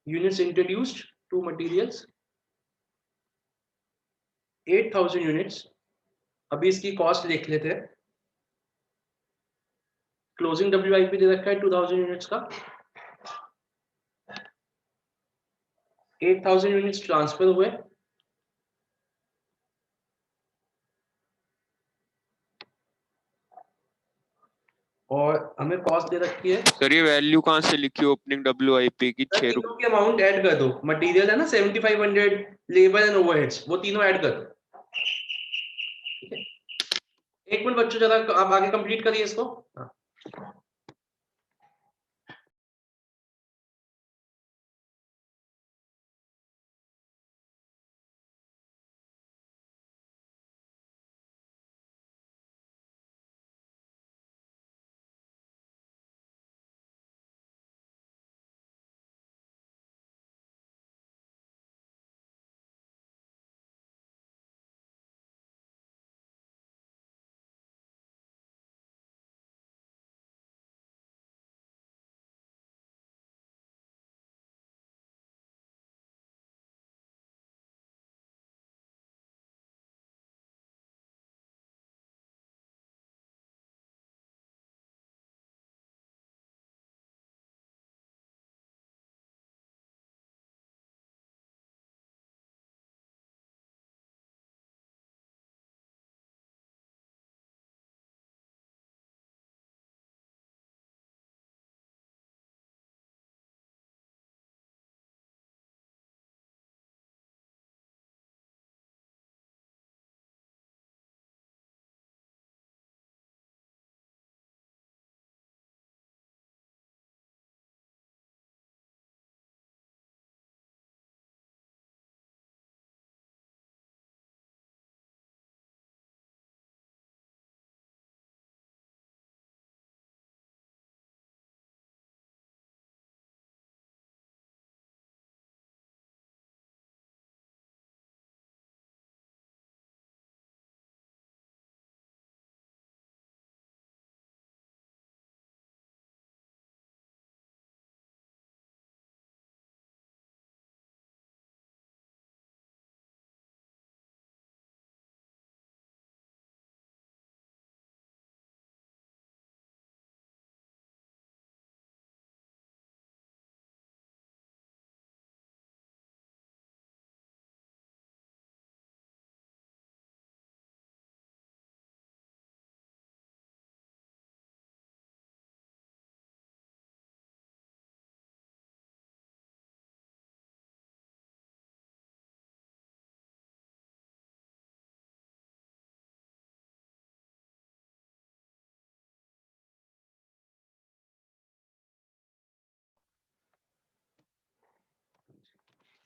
units introduced to materials 8000 units. अभी इसकी कॉस्ट लिख लेते हैं। क्लोजिंग WIP दे रखा है 2000 यूनिट्स का। 8000 यूनिट्स ट्रांसफर हुए, और हमें कॉस्ट दे रखी है। सर ये वैल्यू कहाँ से लिखी ओपनिंग WIP की? 6 रुपए। तीनों की अमाउंट ऐड कर दो। मटेरियल है ना 7500, लेबर एंड ओवरहेड्स, वो तीनों ऐड कर दो। ठीक है, एक मिनट बच्चों, जरा आप आगे कंप्लीट करिए इसको। हाँ।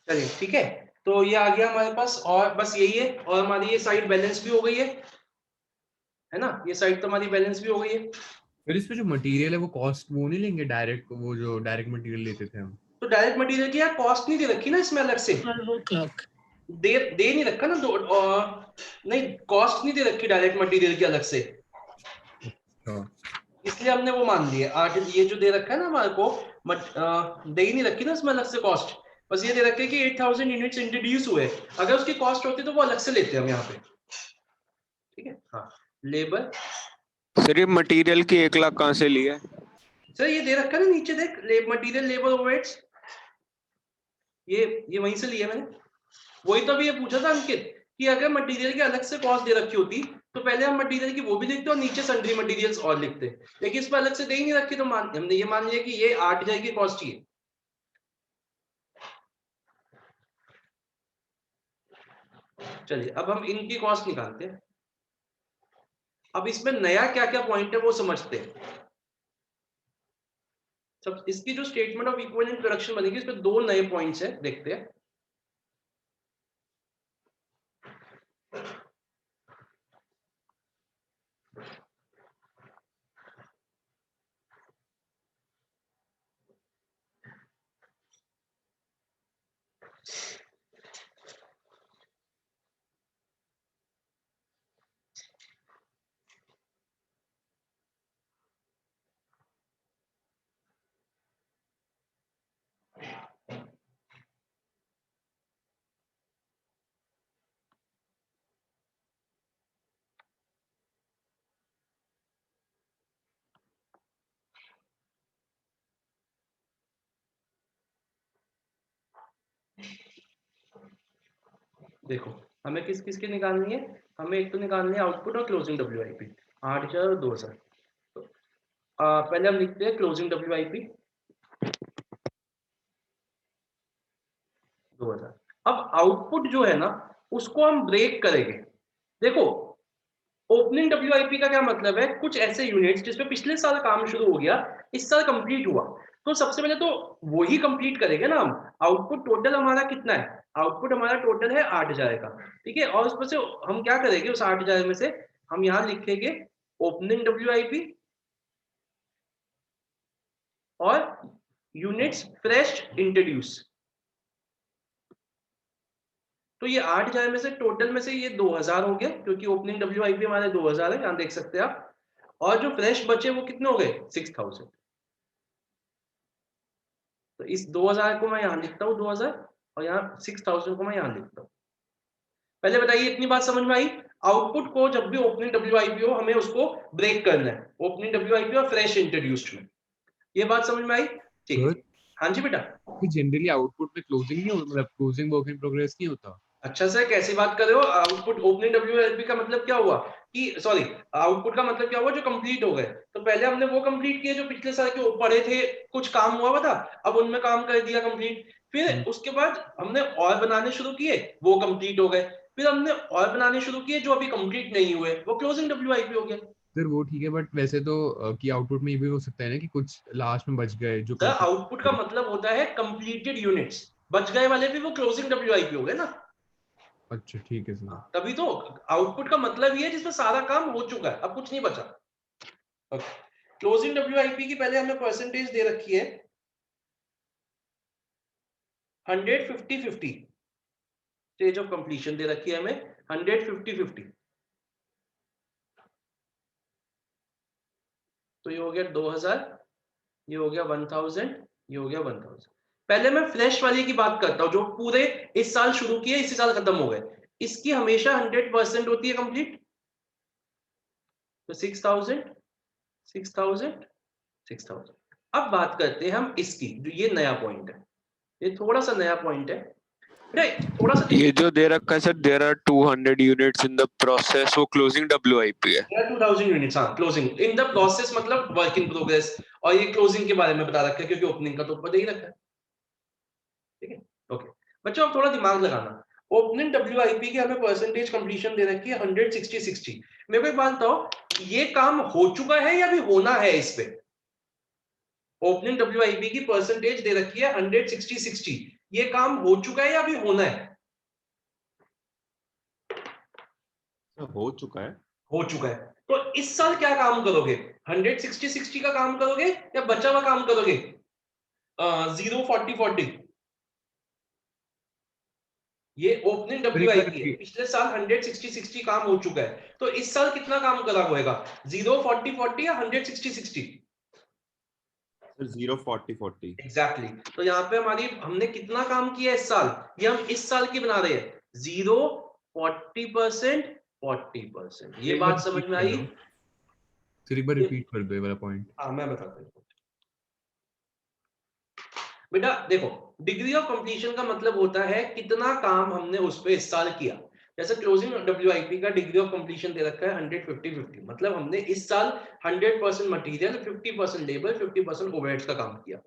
चलिए ठीक है, तो ये आ गया हमारे पास, और बस यही है, और हमारी ये साइड बैलेंस भी हो गई है ना, ये साइड तो हमारी बैलेंस भी हो गई है। फिर इसमें जो मटेरियल है वो कॉस्ट वो नहीं लेंगे डायरेक्ट, वो जो डायरेक्ट मटेरियल लेते थे हम? तो डायरेक्ट मटेरियल की यार कॉस्ट नहीं दे रखी ना इसमें अलग से, दे नहीं रखा ना, नहीं कॉस्ट नहीं दे रखी डायरेक्ट मटेरियल की अलग से, इसलिए हमने वो मान लिया। आठ ये जो दे रखा है ना हमारे को, दे ही नहीं रखी ना इसमें अलग से कॉस्ट, बस ये दे रखे कि 8000 यूनिट्स इंट्रोड्यूस हुए, अगर उसकी कॉस्ट होती तो वो अलग से लेते हैं हम यहाँ पे, ठीक है। हाँ, लेबर सर ये मटेरियल की 1 लाख कहाँ से लिया है? सर ये दे रखा है ना नीचे देख, मटेरियल लेबर ओवरहेड्स, ये वहीं से लिया मैंने, वही तो अभी ये पूछा था अंकित कि अगर मटेरियल की अलग से कॉस्ट दे रखी होती तो पहले हम मटेरियल की वो भी लिखते और नीचे सन्ड्री मटेरियल्स और लिखते, लेकिन इसमें अलग से दे ही नहीं रखी, तो हमने ये मान लिया कि ये 8000 की कॉस्ट ही है। चलिए अब हम इनकी कॉस्ट निकालते हैं। अब इसमें नया क्या क्या पॉइंट है वो समझते हैं। सब इसकी जो स्टेटमेंट ऑफ इक्विवेलेंट प्रोडक्शन बनेगी, इसमें 2 नए पॉइंट्स है, देखते हैं। देखो हमें किस किस की निकालनी है, हमें एक तो निकालनी है आउटपुट और क्लोजिंग WIP, 8000 और 2000। तो पहले हम लिखते हैं क्लोजिंग WIP 2000। अब आउटपुट जो है ना उसको हम ब्रेक करेंगे। देखो ओपनिंग WIP का क्या मतलब है, कुछ ऐसे यूनिट्स जिसमें पिछले साल काम शुरू हो गया, इस साल कंप्लीट हुआ, तो सबसे पहले तो वही कंप्लीट करेंगे ना हम। आउटपुट टोटल हमारा कितना है, आउटपुट हमारा टोटल है 8000 का, ठीक है। और उसमें से हम क्या करेंगे, उस 8000 में से हम यहाँ लिखेंगे ओपनिंग WIP और यूनिट्स फ्रेश इंट्रोड्यूस। तो ये 8000 में से टोटल में से ये 2000 हो गया, क्योंकि ओपनिंग WIP हमारे 2000 है, यहाँ देख सकते हैं आप। और जो फ्रेश बचे वो कितने हो गए, 6000। तो इस 2000 को मैं यहाँ लिखता हूँ 2000, और यहाँ 6000 को मैं यहाँ लिखता हूँ। पहले बताइए इतनी बात समझ में आई? आउटपुट को जब भी ओपनिंग WIP हो हमें उसको ब्रेक करना है, ओपनिंग WIP और फ्रेश इंट्रोड्यूस्ड में। ये बात समझ में आई? ठीक है। हाँ जी बेटा। जनरली आउटपुट में क्लोजिंग नहीं होता, मतलब क्लोजिंग वर्क इन प्रोग्रेस नहीं होता? अच्छा सर कैसी बात कर रहे हो, आउटपुट ओपनिंग WIP का मतलब क्या हुआ कि सॉरी आउटपुट का मतलब क्या हुआ, जो कंप्लीट हो गए। तो पहले हमने वो कंप्लीट किए जो पिछले साल के पड़े थे, कुछ काम हुआ था, अब उनमें काम कर दिया कंप्लीट। फिर उसके बाद हमने और बनाने शुरू किए, वो कंप्लीट हो गए। फिर हमने और बनाने शुरू किए जो अभी कंप्लीट नहीं हुए, वो क्लोजिंग WIP हो गया। फिर वो ठीक है, बट वैसे तो कि आउटपुट में ये भी हो सकता है ना कि कुछ लास्ट में बच गए जो आउटपुट का मतलब होता है कंप्लीटेड यूनिट्स, बच गए वाले भी वो क्लोजिंग WIP हो गए ना। अच्छा ठीक है सर। तभी तो आउटपुट का मतलब ये है जिसमें सारा काम हो चुका है, अब कुछ नहीं बचा। क्लोजिंग WIP की पहले हमें परसेंटेज दे रखी है 100-50-50, स्टेज ऑफ कंप्लीशन दे रखी है हमें 100-50-50। तो ये हो गया 2000, ये हो गया 1000, ये हो गया 1000। पहले मैं फ्रेश वाली की बात करता हूं जो पूरे इस साल शुरू किए इसी साल खत्म हो गए, इसकी हमेशा 100% होती है कंप्लीट। तो 6000 6000 6000। अब बात करते हैं हम इसकी, जो ये नया पॉइंट है, ये थोड़ा सा नया पॉइंट है थोड़ा सा। ये जो दे रखा है sir, there are 200 units in the process, वो क्लोजिंग WIP है। 2000 यूनिट्स, हाँ क्लोजिंग इन द प्रोसेस मतलब वर्क इन प्रोग्रेस, और ये क्लोजिंग के बारे में बता रखा है क्योंकि ओपनिंग का तो ऊपर ही रखा है, ठीक है। ओके बच्चों अब थोड़ा दिमाग लगाना। ओपनिंग WIP की हमें परसेंटेज कंप्लीशन दे रखी है 100-60-60। मेरे को एक बात बताओ, ये काम हो चुका है या अभी होना है इस पे? ओपनिंग WIP की परसेंटेज दे रखी है 100-60-60, ये काम हो चुका है या अभी होना है? हो चुका है। हो चुका है। तो इस साल क्या काम करोगे? 160-60 का काम करोगे या बचा हुआ काम करोगे? 0-40-40। ये ओपनिंग WIP है। पिछले साल 160-60 काम हो चुका है, तो इस साल कितना काम करा होगा? 0-40-40 या 160-60? 0-40-40। एग्जैक्टली। तो यहाँ पे हमने कितना काम किया इस साल, ये हम इस साल की बना रहे हैं। 0-40%, 40%। ये बात समझ में आई? फिर एक बार रिपीट कर दो ये वाला पॉइंट। हाँ, मैं बताता हूँ बेटा। देखो, डिग्री ऑफ कंप्लीशन का मतलब होता है कितना काम हमने उस पे इस साल किया। जैसे क्लोजिंग WIP का डिग्री ऑफ कंप्लीशन दे रखा है 100-50-50, मतलब हमने इस साल 100% मटेरियल, 50% लेबर, 50% ओवरहेड्स का काम किया।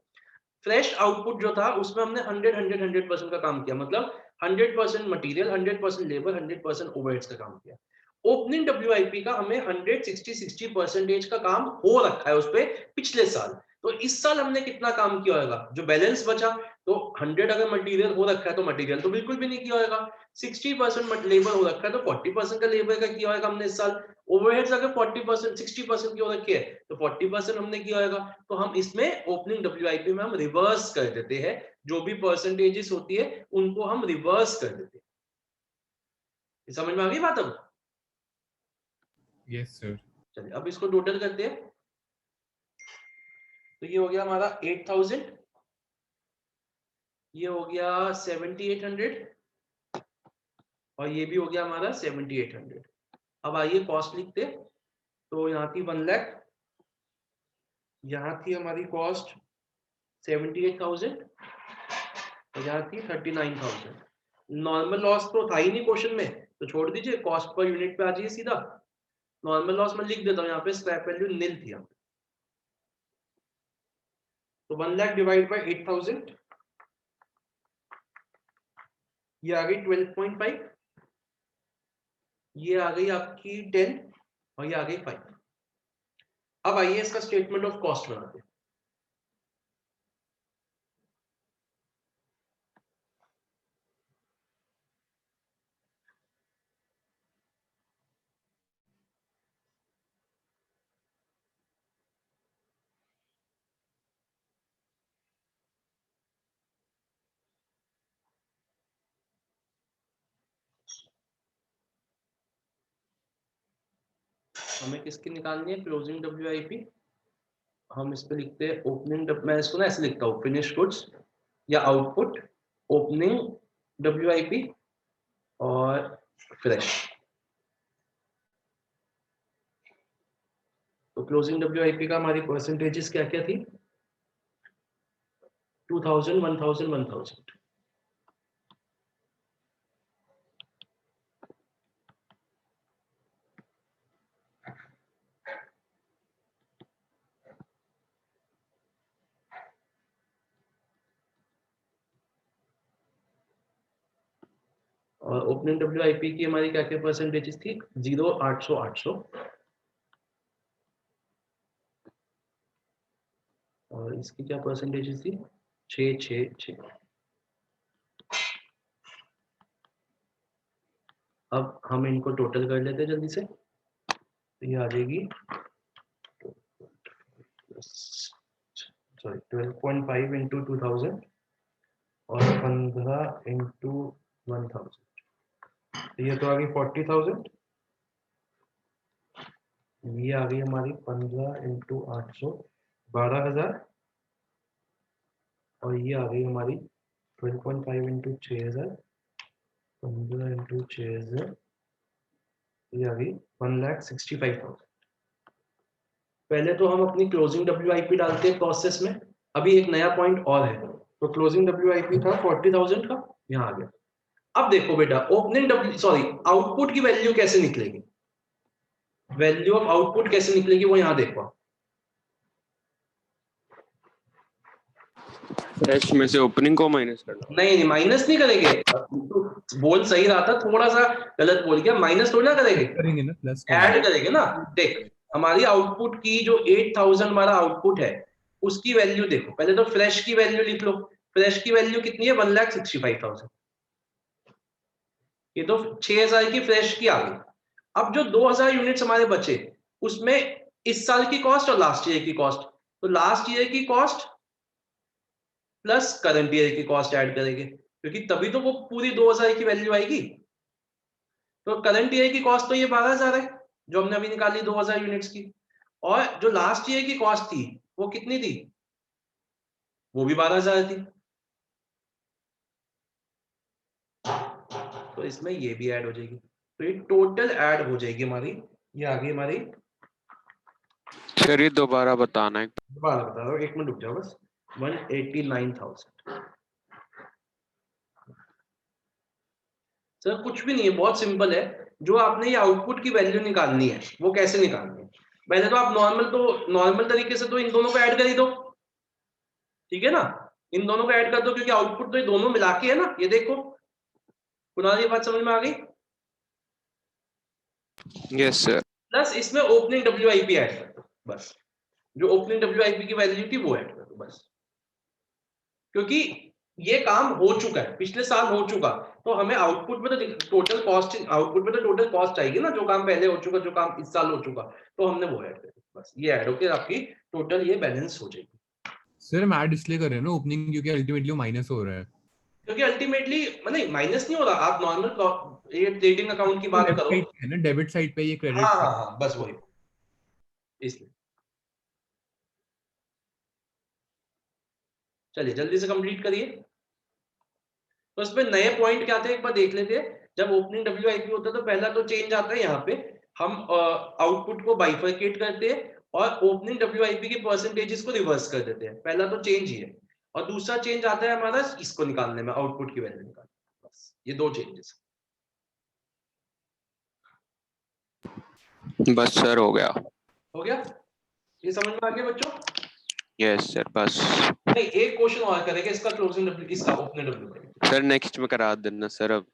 फ्रेश आउटपुट जो था उसमें हमने 100% का काम किया, मतलब 100% मटेरियल, 100% लेबर, 100% ओवरहेड्स का काम किया। ओपनिंग WIP का हमें 160-60% का काम हो रखा है उस पे पिछले साल। तो इस साल हमने कितना काम किया होगा? जो बैलेंस बचा, तो 100 अगर मटेरियल हो रखा है तो मटेरियल तो बिल्कुल भी नहीं किया होगा। 60% लेबर हो रखा है तो 40% का लेबर का किया होगा हमने इस साल। ओवरहेड्स अगर 40% 60% की हो रखी है तो 40% हमने किया होगा। तो हम इसमें ओपनिंग WIP में हम रिवर्स कर देते हैं, जो भी परसेंटेजेस होती है उनको हम रिवर्स कर देते हैं। समझ में आ गई बात? अब यस सर। चलिए अब इसको टोटल करते हैं। तो ये हो गया हमारा 8000, ये हो गया 7800 और ये भी हो गया हमारा 7800। अब आइए कॉस्ट लिखते हैं। तो यहाँ थी 1 लाख, यहाँ थी हमारी कॉस्ट 78,000 और यहाँ थी 39,000। नॉर्मल लॉस तो था ही नहीं क्वेश्चन में, तो छोड़ दीजिए, कॉस्ट पर यूनिट पे आ जाइए सीधा। नॉर्मल लॉस में लिख देता हूँ, यहाँ पे स्क्रैप वैल्यू निल थी। तो 1 लाख डिवाइड बाय 8000, ये आ गई 12.5, ये आ गई आपकी 10 और ये आ गई 5। अब आइए इसका स्टेटमेंट ऑफ कॉस्ट बनाते हैं। हमें किसकी निकालनी है? Closing WIP। हम इस पे लिखते हैं ओपनिंग, मैं इसको ना ऐसे लिखता हूँ, फिनिश गुड्स या आउटपुट, ओपनिंग WIP और फ्रेश। तो क्लोजिंग WIP का हमारी परसेंटेजेस क्या क्या थी? 2000, 1000, 1000। और ओपनिंग WIP की हमारी क्या क्या परसेंटेजेस थी? 0, 800, 800 और इसकी क्या परसेंटेजेस थी? 6, 6, 6। अब हम इनको टोटल कर लेते हैं जल्दी से। तो ये आ जाएगी, सॉरी, 12.5 इंटू 2000 और 15 इंटू 1000। ये तो आ गई 40,000। ये आ गई हमारी 15 इंटू 800, 12,000 और ये आ गई हमारी 12.5 इंटू 6,000, 15 इंटू 6,000, ये आ गई 1,65,000। पहले तो हम अपनी क्लोजिंग WIP डालते हैं प्रोसेस में। अभी एक नया पॉइंट और है। तो क्लोजिंग WIP था 40,000 का, यहाँ आ गया। अब देखो बेटा, आउटपुट की वैल्यू कैसे निकलेगी? वैल्यू ऑफ आउटपुट कैसे निकलेगी वो यहाँ देखो। फ्रेश में से ओपनिंग को माइनस करना। नहीं, माइनस नहीं करेंगे। बोल सही रहा था, थोड़ा सा गलत बोल गया। माइनस थोड़ी ना करेंगे ना, प्लस ऐड करेंगे ना। देख, हमारी आउटपुट की जो 8000 हमारा आउटपुट है, उसकी वैल्यू देखो। पहले तो फ्रेश की वैल्यू लिख लो। फ्रेश की वैल्यू कितनी है 1,65,000। ये तो 6,000 की फ्रेश की आ गई। अब जो 2,000 यूनिट्स हमारे बचे उसमें इस साल की कॉस्ट और लास्ट ईयर की कॉस्ट, तो लास्ट ईयर की कॉस्ट प्लस करंट ईयर की कॉस्ट ऐड करेंगे, क्योंकि तभी तो वो पूरी 2,000 की वैल्यू आएगी। तो करंट ईयर की कॉस्ट तो ये 12,000 है जो हमने अभी निकाली 2,000 यूनिट्स की, और जो लास्ट ईयर की कॉस्ट थी वो कितनी थी, वो भी 12,000 थी। तो इसमें ये भी ऐड हो जाएगी, तो ये टोटल ऐड हो जाएगी हमारी, ये आ गई हमारी। सर ये दोबारा बताना है। दोबारा बता रहा हूँ, 1 मिनट रुक जाओ बस। 189,000। सर कुछ भी नहीं है, बहुत सिंपल है। जो आपने ये आउटपुट की वैल्यू निकालनी है वो कैसे निकालनी है, पहले तो आप नॉर्मल तरीके से तो इन दोनों को ऐड कर ही दो, ठीक है ना। इन दोनों को ऐड कर दो, क्योंकि आउटपुट तो ये दोनों मिला के है ना। ये देखो कुणाल, ये बात समझ में आ गई। Yes sir. प्लस इसमें ओपनिंग WIP ऐड कर दो बस, जो ओपनिंग WIP की वैल्यू थी वो ऐड कर दो बस, क्योंकि ये काम हो चुका है, पिछले साल हो चुका। तो हमें आउटपुट में तो टोटल कॉस्ट, आउटपुट में तो टोटल कॉस्ट आएगी ना, जो काम पहले हो चुका, जो काम इस साल हो चुका, तो हमने वो ऐड कर दिया बस। ये ऐड होकर आपकी टोटल ये बैलेंस हो जाएगी। सर हम ऐड इसलिए कर रहे हैं ना ओपनिंग, क्योंकि अल्टीमेटली माइनस हो रहा है। क्योंकि अल्टीमेटली नहीं माइनस नहीं हो रहा, आप नॉर्मल ये ट्रेडिंग अकाउंट की बात लेफ्ट करो। साइड पे है ना, डेबिट साइड पे, ये क्रेडिट हाँ साइड। हाँ हाँ, बस वही, इसलिए। चलिए जल्दी से कंप्लीट करिए। तो इसमें नए पॉइंट क्या थे एक बार देख लेते हैं। जब ओपनिंग WIP होता है तो पहला तो चेंज आता है, यहाँ पे हम आउटपुट को बाइफरकेट करते हैं और ओपनिंग WIP के परसेंटेजेस को रिवर्स कर देते हैं। पहला तो चेंज ही है। और दूसरा चेंज आता है हमारा इसको निकालने में, आउटपुट की वैल्यू निकालने। बस ये 2 चेंजेस। बस सर हो गया। हो गया, ये समझ में आ गया बच्चों। यस सर बस। नहीं, एक क्वेश्चन और करेंगे इसका, क्लोजिंग इसका ओपनिंग WIP। सर नेक्स्ट में करा देना सर अब।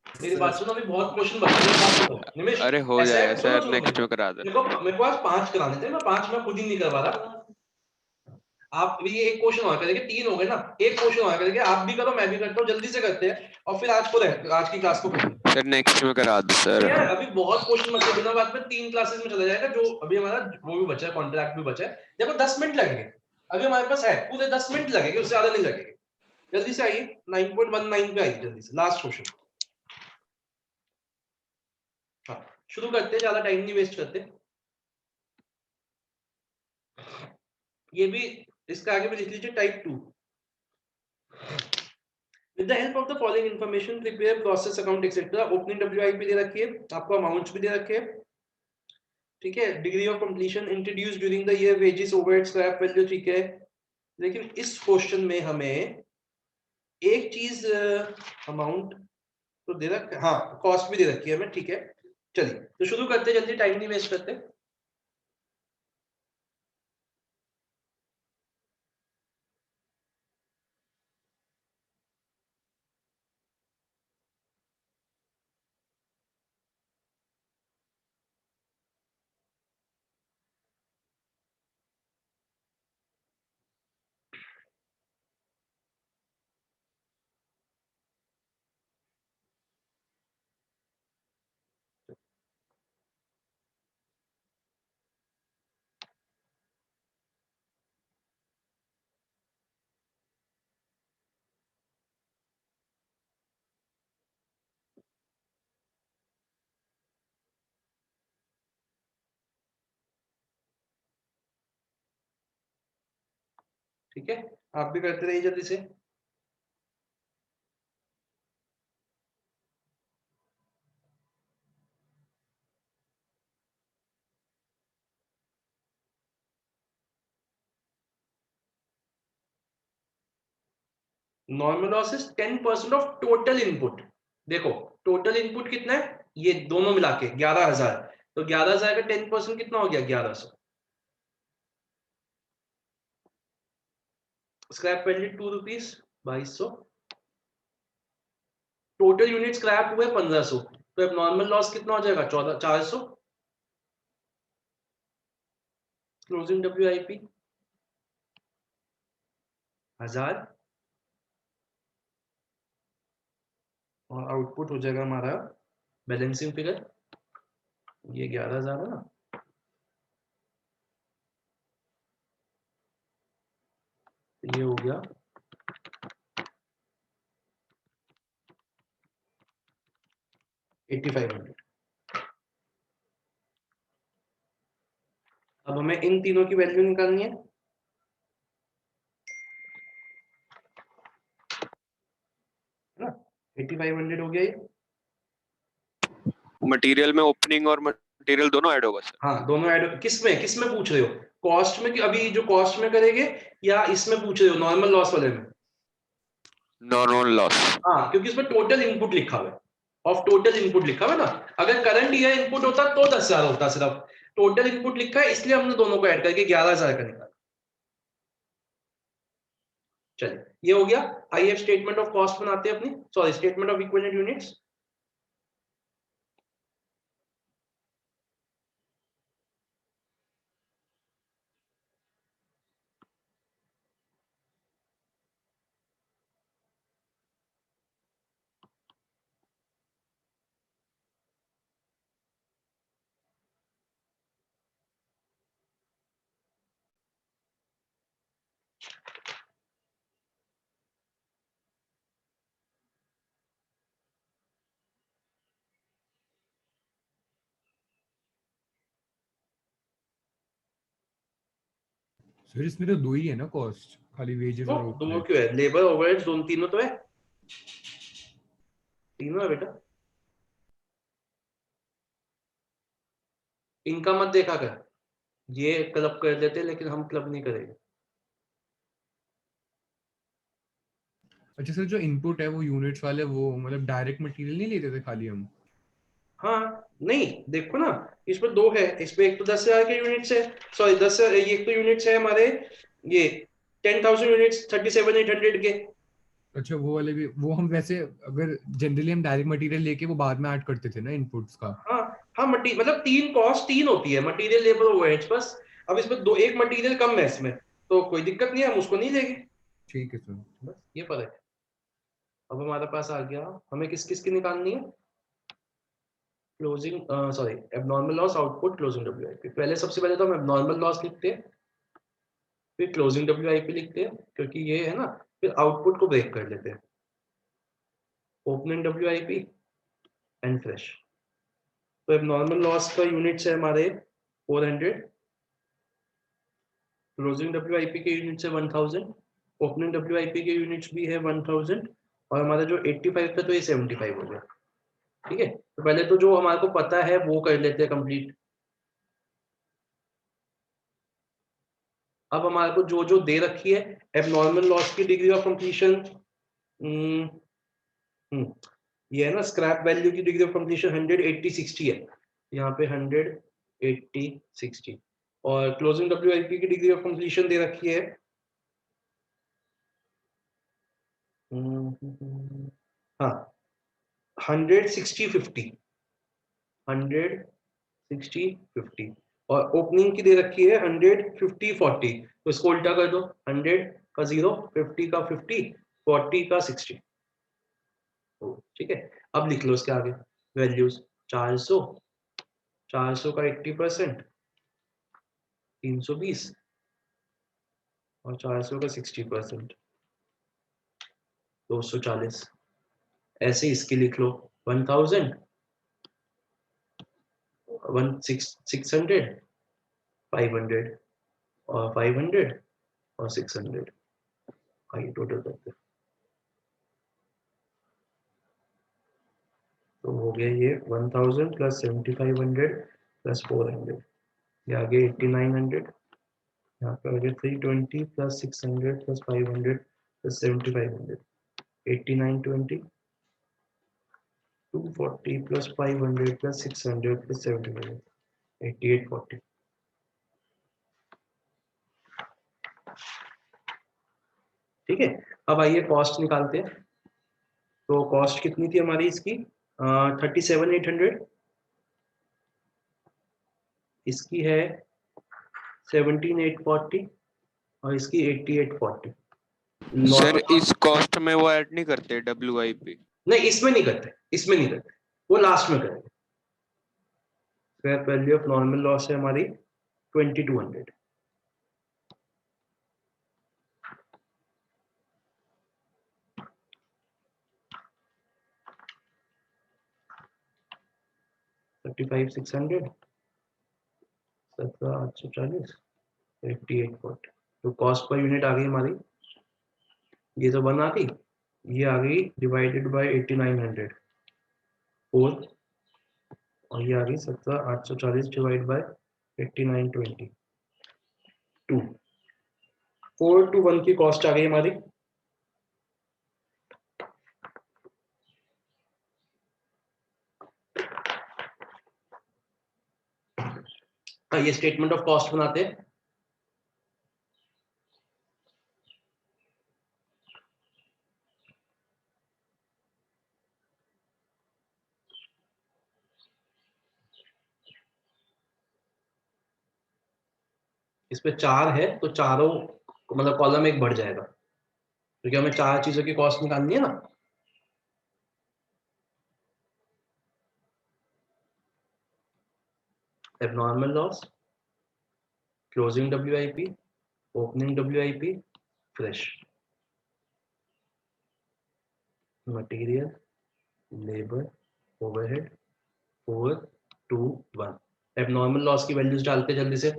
मेरी बात सुनो, अभी बहुत क्वेश्चन बचे हैं निमेश। अरे हो ऐसा है, जाएगा सुनो सर, सुनो नेक्स्ट में करा देना। देखो, मेरे को आज 5 कराने थे, मैं 5 में खुद ही नहीं करवा रहा। आप ये एक क्वेश्चन और करेंगे, 3 हो गए ना, एक क्वेश्चन और करेंगे, आप भी करो मैं भी करता हूँ, जल्दी से करते हैं और फिर आज की क्लास को खत्म। सर नेक्स्ट में करा दो सर। यार अभी बहुत क्वेश्चन बचे, बिना बात में 3 क्लासेस में चला जाएगा। जो अभी हमारा वो भी बचा है, कॉन्ट्रैक्ट भी बचा है। देखो 10 मिनट लगेंगे अभी हमारे पास है, पूरे 10 मिनट लगेंगे, उससे ज्यादा नहीं लगेंगे। जल्दी से आइए, 9.19 पे आइए जल्दी से, लास्ट क्वेश्चन। हाँ शुरू करते हैं, ज्यादा टाइम नहीं वेस्ट करते। ये भी इसका आगे भी लिख लीजिए, type 2। With the help of the following information, prepare process account etc. Opening WIP दे रखी है आपको, अमाउंट्स भी दे रखे हैं, ठीक है। Degree of completion introduce during the year, wages overhead scrap value, ठीक है। लेकिन इस क्वेश्चन में हमें एक चीज, अमाउंट तो दे रखा, हाँ कॉस्ट भी दे रखी है हमें, ठीक है। चलिए तो शुरू करते हैं, जल्दी टाइम नहीं वेस्ट करते। ठीक है, आप भी करते रहिए जल्दी से। Normal losses 10% of total input. देखो टोटल इनपुट कितना है, ये दोनों मिला के 11,000। तो 11,000 का 10% कितना हो गया, 1100। Scrap value 2 rupees, 2200। Total unit scrap हुए 1500, तो अब नॉर्मल लॉस कितना हो जाएगा, 400। क्लोजिंग WIP 1000 और आउटपुट हो जाएगा हमारा बैलेंसिंग फिगर, ये 11,000 है ना, ये हो गया 8500। अब हमें इन तीनों की वैल्यू निकालनी है ना, 8500 हो गया ये। मटेरियल में ओपनिंग और मटेरियल दोनों ऐड होगा सर? हाँ दोनों ऐड, किसमें पूछ रहे हो, कॉस्ट में कि अभी जो कॉस्ट में करेंगे, या इसमें पूछ रहे हो नॉर्मल लॉस वाले में? Normal loss. हाँ क्योंकि इसमें टोटल इनपुट लिखा हुआ है, ऑफ टोटल इनपुट लिखा हुआ है ना। अगर करंट ईयर इनपुट होता तो 10,000 होता, सिर्फ टोटल इनपुट लिखा है इसलिए हमने दोनों को ऐड करके 11,000 का निकाला। चलिए ये हो गया। आइए स्टेटमेंट ऑफ कॉस्ट बनाते हैं अपनी, sorry statement of equivalent units. Sir इसमें तो दो ही है ना कॉस्ट, खाली वेजेस तो और दोनों ओवरहेड्स। क्यों है, लेबर ओवरहेड्स दोनों तीनों तो है, तीनों है बेटा। इनका मत देखा कर, ये क्लब कर देते लेकिन हम क्लब नहीं करेंगे। अच्छा सर, जो इनपुट है वो यूनिट्स वाले, वो मतलब डायरेक्ट मटेरियल नहीं लेते थे खाली हम? हाँ नहीं देखो ना, इसमें दो है, इसमें एक तो 10,000 के यूनिट्स है, सॉरी 10, एक तो यूनिट्स है हमारे ये 10,000 यूनिट्स 37,800 के। अच्छा वो वाले भी, वो हम वैसे अगर जनरली हम डायरेक्ट मटेरियल लेके वो बाद में ऐड करते थे ना इनपुट्स का। हाँ हाँ मतलब तीन कॉस्ट तीन होती है, मटेरियल लेबर ओवरहेड्स बस। अब इसमें दो, एक मटेरियल कम है इसमें, तो कोई दिक्कत नहीं है, हम उसको नहीं देंगे, ठीक है सर। बस ये फर्क है। अब हमारे पास आ गया, हमें किस किस की निकालनी है, closing sorry abnormal loss, output, closing WIP. पहले सबसे पहले तो हम एबनॉर्मल लॉस लिखते हैं, फिर क्लोजिंग डब्ल्यूआईपी लिखते हैं क्योंकि ये है ना, फिर आउटपुट को ब्रेक कर लेते हैं, ओपनिंग डब्ल्यूआईपी एंड फ्रेश। तो एबनॉर्मल लॉस का यूनिट्स है हमारे 400, क्लोजिंग डब्ल्यूआईपी के यूनिट्स है 1000, ओपनिंग डब्ल्यूआईपी के यूनिट्स भी है 1000, और हमारा जो 85 था तो ये 75 हो गया। ठीक है, तो पहले तो जो हमारे को पता है वो कर लेते हैं कंप्लीट। अब हमारे को जो जो दे रखी है, एबनॉर्मल लॉस की डिग्री ऑफ कंप्लीशन, ये है ना स्क्रैप वैल्यू की डिग्री ऑफ कंप्लीशन 100, 80, 60 है, यहाँ पे 100, 80, 60। और क्लोजिंग डब्ल्यूआईपी की डिग्री ऑफ कंप्लीशन दे रखी है, हाँ 100, 60, 50, 100, 60, 50। और ओपनिंग की दे रखी है 100, 50, 40। तो इसको उल्टा कर दो, 100 का 0, 50 का 50, 40 का 60। ठीक है, अब लिख लो इसके आगे वैल्यूज, 400, 400 का 80%, 320, और 400 का 60%, 240। ऐसे इसकी लिख लो 1000, 600, 500, और 500 और 600। आइए टोटल करते हैं, तो हो गया ये 1000 प्लस 7500 प्लस 400, ये आगे 8900, यहाँ पे आ गया 320 plus 600 plus 500 plus 7500, 8920, 240 plus 500 plus 600 plus 7500, 8840। ठीक है, अब आइए कॉस्ट निकालते हैं। तो कॉस्ट कितनी थी हमारी इसकी, 37,800, इसकी है 17,840, और इसकी 8840। सर नॉर्मल इस कॉस्ट में वो ऐड नहीं करते WIP? नहीं, इसमें नहीं करते, इसमें नहीं करते, वो लास्ट में करेंगे। Scrap value of normal loss है हमारी 2200। $35,600 $17,840 8840। तो कॉस्ट पर यूनिट आ गई हमारी, ये तो 1 आ गई, ये आ गई डिवाइडेड बाय 8900 4, और ये आ गई 17,840 डिवाइड बाय 8920 2। 4 to 1 की कॉस्ट आ गई हमारी। ये स्टेटमेंट ऑफ कॉस्ट बनाते हैं। इसमें 4 है तो चारों मतलब कॉलम एक बढ़ जाएगा, क्योंकि हमें 4 चीजों की कॉस्ट निकालनी है ना। Abnormal loss, closing WIP, opening WIP, fresh, material, labour, overhead, 4 2 1। Abnormal loss की वैल्यूज डालते जल्दी से।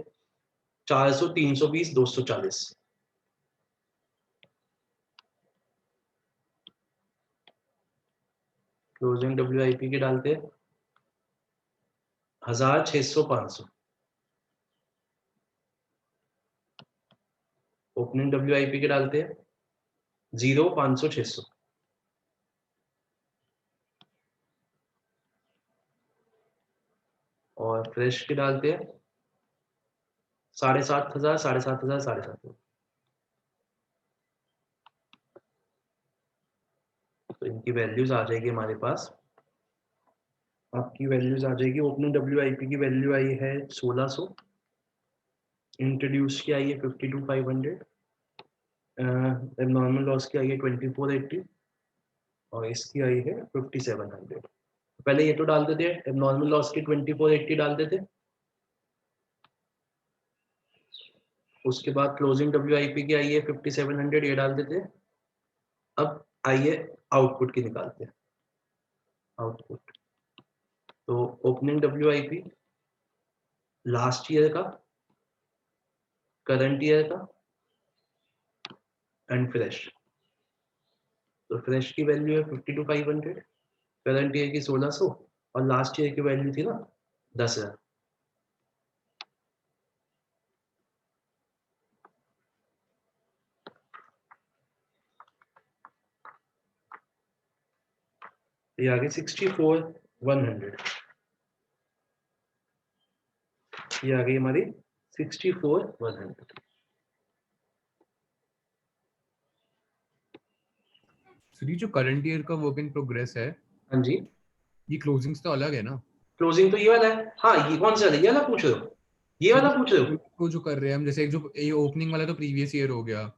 400 320 240। क्लोजिंग WIP के डालते 1000 600 500। ओपनिंग WIP के डालते 0 500 600। और फ्रेश के डालते 7,500 7,500 7,500। तो इनकी वैल्यूज आ जाएगी हमारे पास। आपकी वैल्यूज आ जाएगी, ओपनिंग WIP की वैल्यू आई है 1600, इंट्रोड्यूस की आई है 52,500, नॉर्मल लॉस की आई है 2480, और इसकी आई है 5700। पहले ये तो डाल देते, नॉर्मल लॉस की 2480 डाल देते, उसके बाद क्लोजिंग WIP की आई है 5700, ये डाल देते। अब आइए आउटपुट की निकालते हैं। आउटपुट तो ओपनिंग WIP लास्ट ईयर का, करंट ईयर का एंड फ्रेश। तो फ्रेश की वैल्यू है 52,500, करंट ईयर की 1600, और लास्ट ईयर की वैल्यू थी ना 10,000। ये आ गई 64,100। ये आ गई हमारी 64,100। सर ये जो करंट ईयर का वर्क इन प्रोग्रेस है, हाँ जी, ये क्लोजिंग्स तो अलग है ना? क्लोजिंग तो ये वाला है। हाँ, ये कौन सा है, ये वाला पूछ रहे हो, ये वाला पूछ रहे हो? को जो कर रहे हैं हम, जैसे जो ये ओपनिंग वाला तो प्रीवियस ईयर हो गया,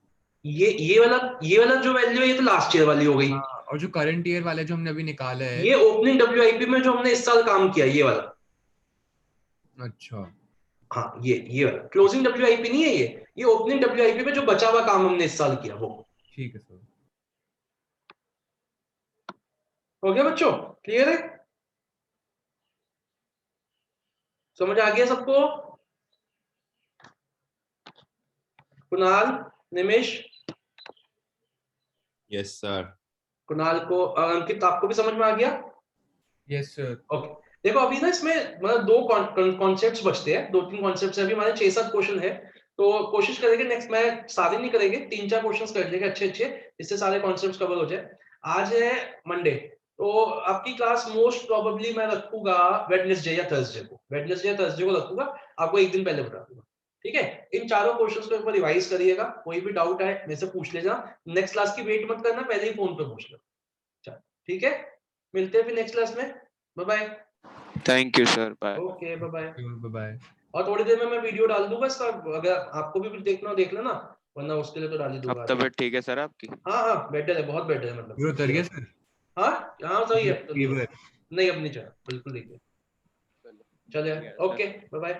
ये वाला जो वैल्यू है ये तो लास्ट ईयर वाली हो गई। हाँ, और जो करंट ईयर वाला जो हमने अभी निकाला है, ये ओपनिंग WIP में जो हमने इस साल काम किया ये वाला। अच्छा हाँ, ये वाला क्लोजिंग WIP नहीं है, ये ओपनिंग WIP में जो बचा हुआ काम हमने इस साल किया वो। ठीक है सर। हो गया बच्चों, क्लियर है, समझ आ गया सबको? कुणाल, निमेश, यस सर। कुणाल को, अंकित आपको भी समझ में आ गया? Yes sir. ओके, देखो अभी ना इसमें मतलब 2 कॉन्सेप्ट्स बचते हैं, 2-3 कॉन्सेप्ट्स है, अभी हमारे 6-7 क्वेश्चन है। तो कोशिश करेंगे नेक्स्ट, मैं सारे नहीं करेंगे, 3-4 क्वेश्चंस कर लेंगे अच्छे अच्छे, इससे सारे कॉन्सेप्ट्स कवर हो जाए। आज है मंडे, तो आपकी क्लास मोस्ट प्रोबेबली मैं रखूंगा वेडनेसडे या थर्सडे को, वेडनेसडे या थर्सडे को रखूंगा, आपको एक दिन पहले बता दूंगा। ठीक है, इन चारों क्वेश्चंस को एक बार रिवाइज करिएगा, कोई भी डाउट है मेरे से पूछ लेना। नेक्स्ट क्लास की वेट मत करना, पहले ही फोन पे पूछ लो। चलो ठीक है, मिलते हैं फिर नेक्स्ट क्लास में। Bye bye. Thank you sir, bye. Okay bye bye. Bye bye. और थोड़ी देर में मैं वीडियो डाल दूंगा इसका, अगर आपको भी कुछ देखना हो देख लेना। वरना उसके लिए तो डाल ही अब दूंगा। तबीयत ठीक है सर आपकी? हाँ हाँ बेटर है, बहुत बेटर है मतलब। पूरा उतर गया सर? हाँ हाँ सही है, तो फीवर? नहीं अब नहीं चला, बिल्कुल ठीक है। चलिए ओके बाय बाय।